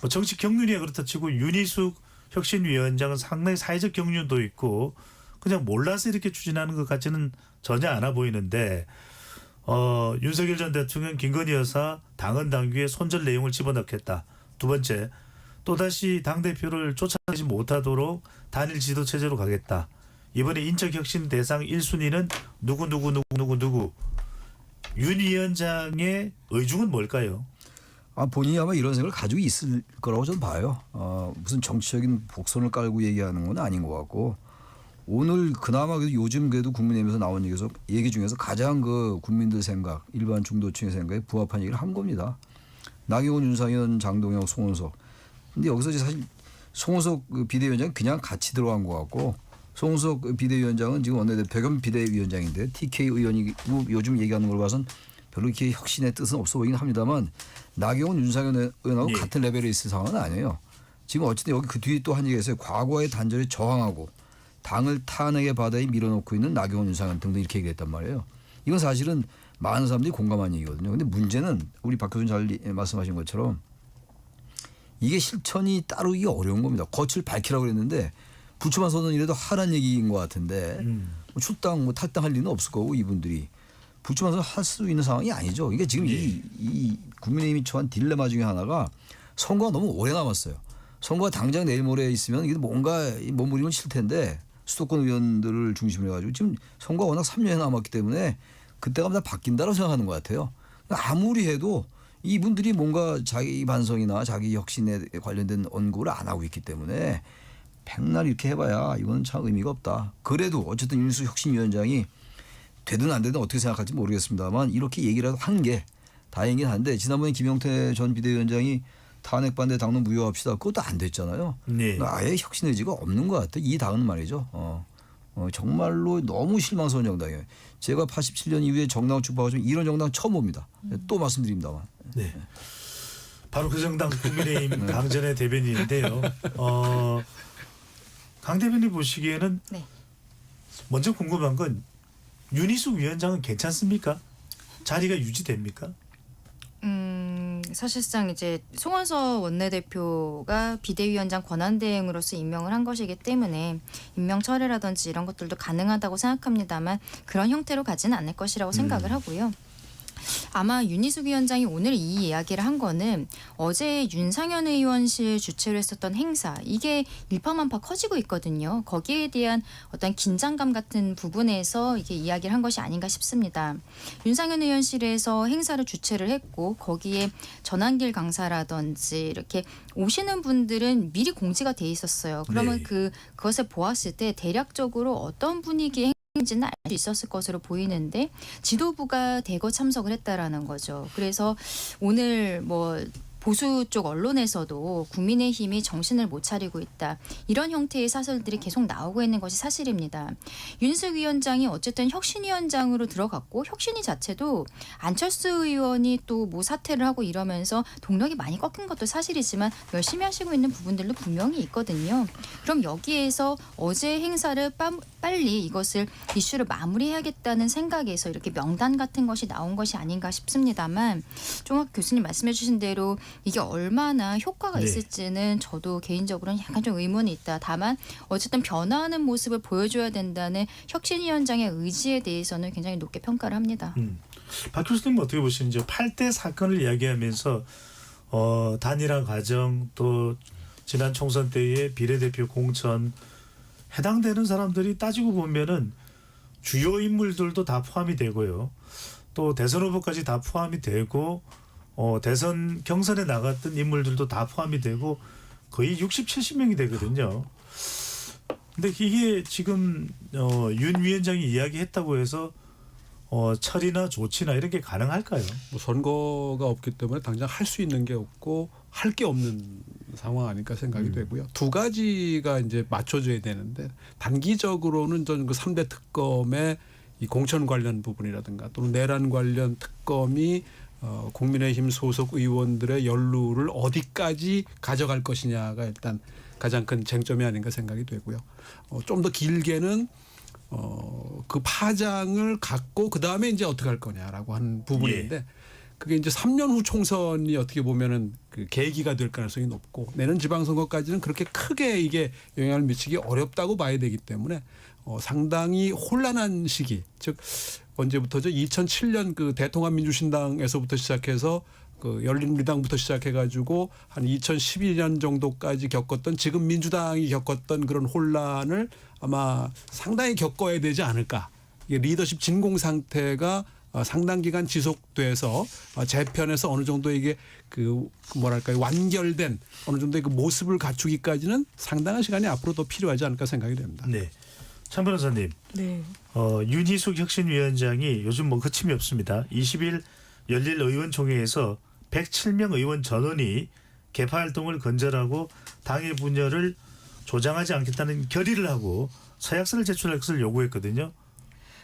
뭐 정치 경륜이야 그렇다 치고 윤희숙 혁신위원장은 상당히 사회적 경륜도 있고 그냥 몰라서 이렇게 추진하는 것 같지는 전혀 않아 보이는데 윤석열 전 대통령 김건희 여사 당헌 당규에 손절 내용을 집어넣겠다. 두 번째 또다시 당대표를 쫓아내지 못하도록 단일 지도 체제로 가겠다. 이번에 인적혁신 대상 1순위는 누구 윤 위원장의 의중은 뭘까요? 본인이 아마 이런 생각을 가지고 있을 거라고 저는 봐요. 무슨 정치적인 복선을 깔고 얘기하는 건 아닌 것 같고 오늘 그나마 요즘 그래도 국민의힘에서 나온 얘기 중에서 가장 그 국민들 생각, 일반 중도층의 생각에 부합한 얘기를 한 겁니다. 나경원, 윤상현, 장동혁, 송원석. 근데 여기서 사실 송원석 비대위원장은 그냥 같이 들어간 것 같고 송원석 비대위원장은 지금 원내대표 겸 비대위원장인데 TK 의원이고 요즘 얘기하는 걸 봐서는 별로 이렇게 혁신의 뜻은 없어 보이긴 합니다만 나경원, 윤상현 의원하고 같은 레벨에 있을 상황은 아니에요. 지금 어쨌든 여기 그 뒤에 또 한 얘기가 있어요. 과거의 단절에 저항하고 당을 탄핵의 바다에 밀어넣고 있는 나경원, 윤상현 등등 이렇게 얘기했단 말이에요. 이건 사실은 많은 사람들이 공감한 얘기거든요. 그런데 문제는 우리 박 교수님 잘 말씀하신 것처럼 이게 실천이 따르기 어려운 겁니다. 겉을 밝히라고 그랬는데 부추만 서는 이래도 하란 얘기인 것 같은데 출당 탈당할 리는 없을 거고 이분들이 불출마해서 할 수 있는 상황이 아니죠. 이게 지금 예. 이 국민의힘이 처한 딜레마 중에 하나가 선거가 너무 오래 남았어요. 선거가 당장 내일 모레 있으면 이게 뭔가 머무리면 싫을 텐데 수도권 의원들을 중심으로 해가지고 지금 선거가 워낙 3년이 남았기 때문에 그때가 다 바뀐다고 생각하는 것 같아요. 아무리 해도 이분들이 뭔가 자기 반성이나 자기 혁신에 관련된 언급을 안 하고 있기 때문에 백날 이렇게 해봐야 이건 참 의미가 없다. 그래도 어쨌든 윤희숙 혁신위원장이 되든 안 되든 어떻게 생각할지 모르겠습니다만 이렇게 얘기라도 한 게 다행이긴 한데 지난번에 김용태 전 비대위원장이 탄핵 반대 당론 무효합시다. 그것도 안 됐잖아요. 네. 아예 혁신 의지가 없는 것 같아요. 이 당은 말이죠. 정말로 너무 실망스러운 정당이에요. 제가 87년 이후에 정당 출범하고 이런 정당 처음 봅니다. 또 말씀드립니다만. 네. 바로 그 정당 국민의힘 강전의 대변인인데요. 강 대변인 보시기에는 네. 먼저 궁금한 건 윤희숙 위원장은 괜찮습니까? 자리가 유지됩니까? 사실상 이제 송원석 원내대표가 비대위원장 권한대행으로서 임명을 한 것이기 때문에 임명 철회라든지 이런 것들도 가능하다고 생각합니다만 그런 형태로 가지는 않을 것이라고 생각을 하고요. 아마 윤희숙 위원장이 오늘 이 이야기를 한 거는 어제 윤상현 의원실 주최로 했었던 행사 이게 일파만파 커지고 있거든요. 거기에 대한 어떤 긴장감 같은 부분에서 이게 이야기를 한 것이 아닌가 싶습니다. 윤상현 의원실에서 행사를 주최를 했고 거기에 전환길 강사라든지 이렇게 오시는 분들은 미리 공지가 돼 있었어요. 그러면 네. 그것을 보았을 때 대략적으로 어떤 분위기의 지는 알 수 있었을 것으로 보이는데 지도부가 대거 참석을 했다라는 거죠. 그래서 오늘 뭐 보수 쪽 언론에서도 국민의힘이 정신을 못 차리고 있다. 이런 형태의 사설들이 계속 나오고 있는 것이 사실입니다. 윤희숙 위원장이 어쨌든 혁신위원장으로 들어갔고 혁신위 자체도 안철수 의원이 또 뭐 사퇴를 하고 이러면서 동력이 많이 꺾인 것도 사실이지만 열심히 하시고 있는 부분들도 분명히 있거든요. 그럼 여기에서 어제 행사를 빨리 이것을 이슈를 마무리해야겠다는 생각에서 이렇게 명단 같은 것이 나온 것이 아닌가 싶습니다만 종학 교수님 말씀해 주신 대로 이게 얼마나 효과가 네. 있을지는 저도 개인적으로는 약간 좀 의문이 있다. 다만 어쨌든 변화하는 모습을 보여줘야 된다는 혁신위원장의 의지에 대해서는 굉장히 높게 평가를 합니다. 박 교수님 어떻게 보시는지 8대 사건을 이야기하면서 단일화 과정 또 지난 총선 때의 비례대표 공천 해당되는 사람들이 따지고 보면은 주요 인물들도 다 포함이 되고요. 또 대선 후보까지 다 포함이 되고 대선 경선에 나갔던 인물들도 다 포함이 되고 거의 60, 70명이 되거든요. 근데 이게 지금 윤 위원장이 이야기했다고 해서 처리나 조치나 이런 게 가능할까요? 뭐 선거가 없기 때문에 당장 할 수 있는 게 없고 할 게 없는 상황 아닐까 생각이 되고요. 두 가지가 이제 맞춰져야 되는데 단기적으로는 전 그 3대 특검의 이 공천 관련 부분이라든가 또는 내란 관련 특검이 국민의힘 소속 의원들의 연루를 어디까지 가져갈 것이냐가 일단 가장 큰 쟁점이 아닌가 생각이 되고요. 좀 더 길게는 그 파장을 갖고 그 다음에 이제 어떻게 할 거냐라고 하는 부분인데 그게 이제 3년 후 총선이 어떻게 보면은 그 계기가 될 가능성이 높고 내년 지방선거까지는 그렇게 크게 이게 영향을 미치기 어렵다고 봐야 되기 때문에 상당히 혼란한 시기 즉 언제부터죠? 2007년 그 대통합민주신당에서부터 시작해서 그 열린우리당부터 시작해가지고 한 2012년 정도까지 겪었던 지금 민주당이 겪었던 그런 혼란을 아마 상당히 겪어야 되지 않을까. 이게 리더십 진공 상태가 상당 기간 지속돼서 재편에서 어느 정도 이게 그 뭐랄까요 완결된 어느 정도의 그 모습을 갖추기까지는 상당한 시간이 앞으로 더 필요하지 않을까 생각이 됩니다. 네, 참 변호사님. 네. 윤희숙 혁신위원장이 요즘 뭐 그침이 없습니다. 20일 열릴 의원총회에서 107명 의원 전원이 개파 활동을 건절하고 당의 분열을 조장하지 않겠다는 결의를 하고 서약서를 제출할 것을 요구했거든요.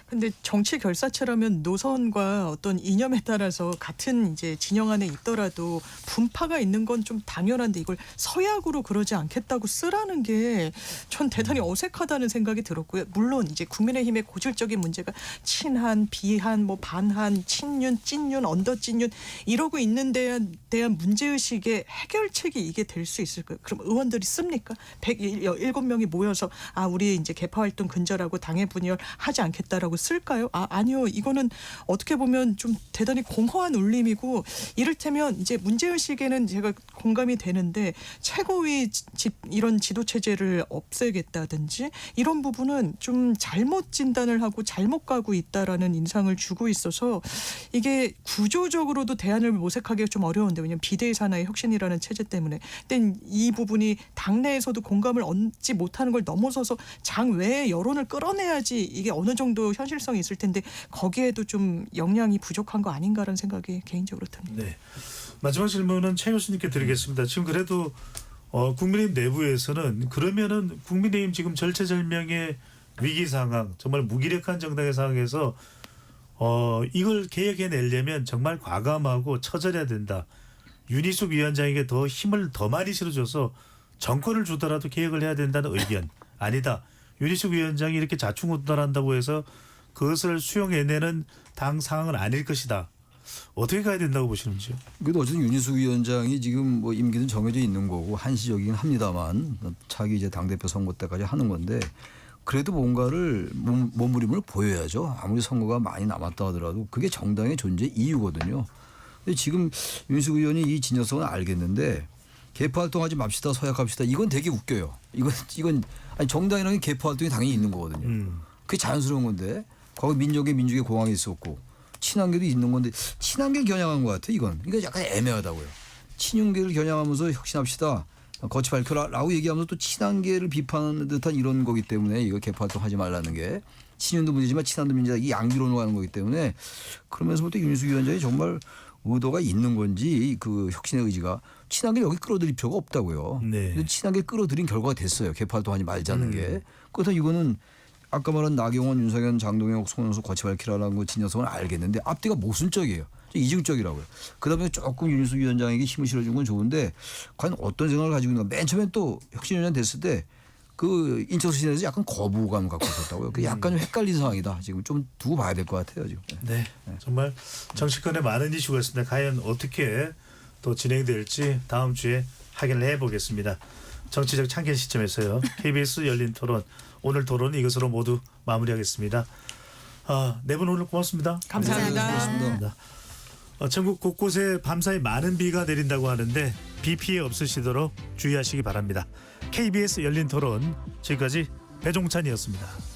근데 정치 결사체라면 노선과 어떤 이념에 따라서 같은 이제 진영 안에 있더라도 분파가 있는 건 좀 당연한데 이걸 서약으로 그러지 않겠다고 쓰라는 게 전 대단히 어색하다는 생각이 들었고요. 물론 이제 국민의힘의 고질적인 문제가 친한, 비한, 뭐 반한, 친윤, 찐윤, 언더찐윤 이러고 있는 데에 대한 문제의식의 해결책이 이게 될 수 있을까요? 그럼 의원들이 씁니까? 107명이 모여서 우리 이제 개파 활동 근절하고 당의 분열 하지 않겠다라고 된다고 쓸까요? 아니요. 이거는 어떻게 보면 좀 대단히 공허한 울림이고 이를테면 이제 문제의식에는 제가 공감이 되는데 최고위 이런 지도 체제를 없애겠다든지 이런 부분은 좀 잘못 진단을 하고 잘못 가고 있다라는 인상을 주고 있어서 이게 구조적으로도 대안을 모색하기가 좀 어려운데 왜냐하면 비대위 산하의 혁신이라는 체제 때문에 근데 이 부분이 당내에서도 공감을 얻지 못하는 걸 넘어서서 장 외의 여론을 끌어내야지 이게 어느 정도 현실성이 있을 텐데 거기에도 좀 역량이 부족한 거 아닌가라는 생각이 개인적으로 듭니다. 네. 마지막 질문은 최 교수님께 드리겠습니다. 지금 그래도 국민의힘 내부에서는 그러면은 국민의힘 지금 절체절명의 위기 상황, 정말 무기력한 정당의 상황에서 이걸 개혁해내려면 정말 과감하고 처절해야 된다. 윤희숙 위원장에게 더 힘을 더 많이 실어줘서 정권을 주더라도 개혁을 해야 된다는 의견. 아니다. 윤희숙 위원장이 이렇게 자충우돌한다고 해서 그것을 수용해내는 당 상황은 아닐 것이다. 어떻게 가야 된다고 보시는지요? 그래도 어쨌든 윤희숙 위원장이 지금 뭐 임기는 정해져 있는 거고 한시적이긴 합니다만 차기 이제 당대표 선거 때까지 하는 건데 그래도 뭔가를 몸부림을 보여야죠. 아무리 선거가 많이 남았다 하더라도 그게 정당의 존재 이유거든요. 근데 지금 윤희숙 의원이 이 진정성은 알겠는데 개파 활동하지 맙시다 서약합시다 이건 되게 웃겨요. 이건 아니 정당이라는 게 개파 활동이 당연히 있는 거거든요. 그게 자연스러운 건데 과거 민족의 공황이 있었고 친한계도 있는 건데 친한계 겨냥한 것 같아 이건. 그러니까 약간 애매하다고요. 친윤계를 겨냥하면서 혁신합시다. 거치 밝혀라라고 얘기하면서 또 친한계를 비판하는 듯한 이런 거기 때문에 이거 개파 활동하지 말라는 게 친윤도 문제지만 친한도 문제다. 이 양기론으로 가는 거기 때문에 그러면서부터 윤희숙 위원장이 정말 의도가 있는 건지 그 혁신의 의지가 친한계 여기 끌어들일 필요가 없다고요. 네. 근데 친한계 끌어들인 결과가 됐어요. 개파 활동하지 말자는 게. 그렇다면 이거는 아까 말한 나경원, 윤석열, 장동혁, 송영수 거치 밝히라는 거 진정성은 알겠는데 앞뒤가 모순적이에요. 이중적이라고요. 그다음에 조금 윤희숙 위원장에게 힘을 실어준 건 좋은데 과연 어떤 생각을 가지고 있는가. 맨 처음에 또 혁신위원장 됐을 때 그 인천수신에서 약간 거부감 갖고 있었다고요. 그 약간 좀 헷갈린 상황이다. 지금 좀 두고 봐야 될 것 같아요. 지금. 네. 정말 정치권에 많은 이슈가 있습니다. 과연 어떻게 또 진행될지 다음 주에 확인을 해보겠습니다. 정치적 참견 시점에서요. KBS 열린 토론 오늘 토론은 이것으로 모두 마무리하겠습니다. 네 분 오늘 고맙습니다. 감사합니다. 고맙습니다. 전국 곳곳에 밤사이 많은 비가 내린다고 하는데 비 피해 없으시도록 주의하시기 바랍니다. KBS 열린 토론 지금까지 배종찬이었습니다.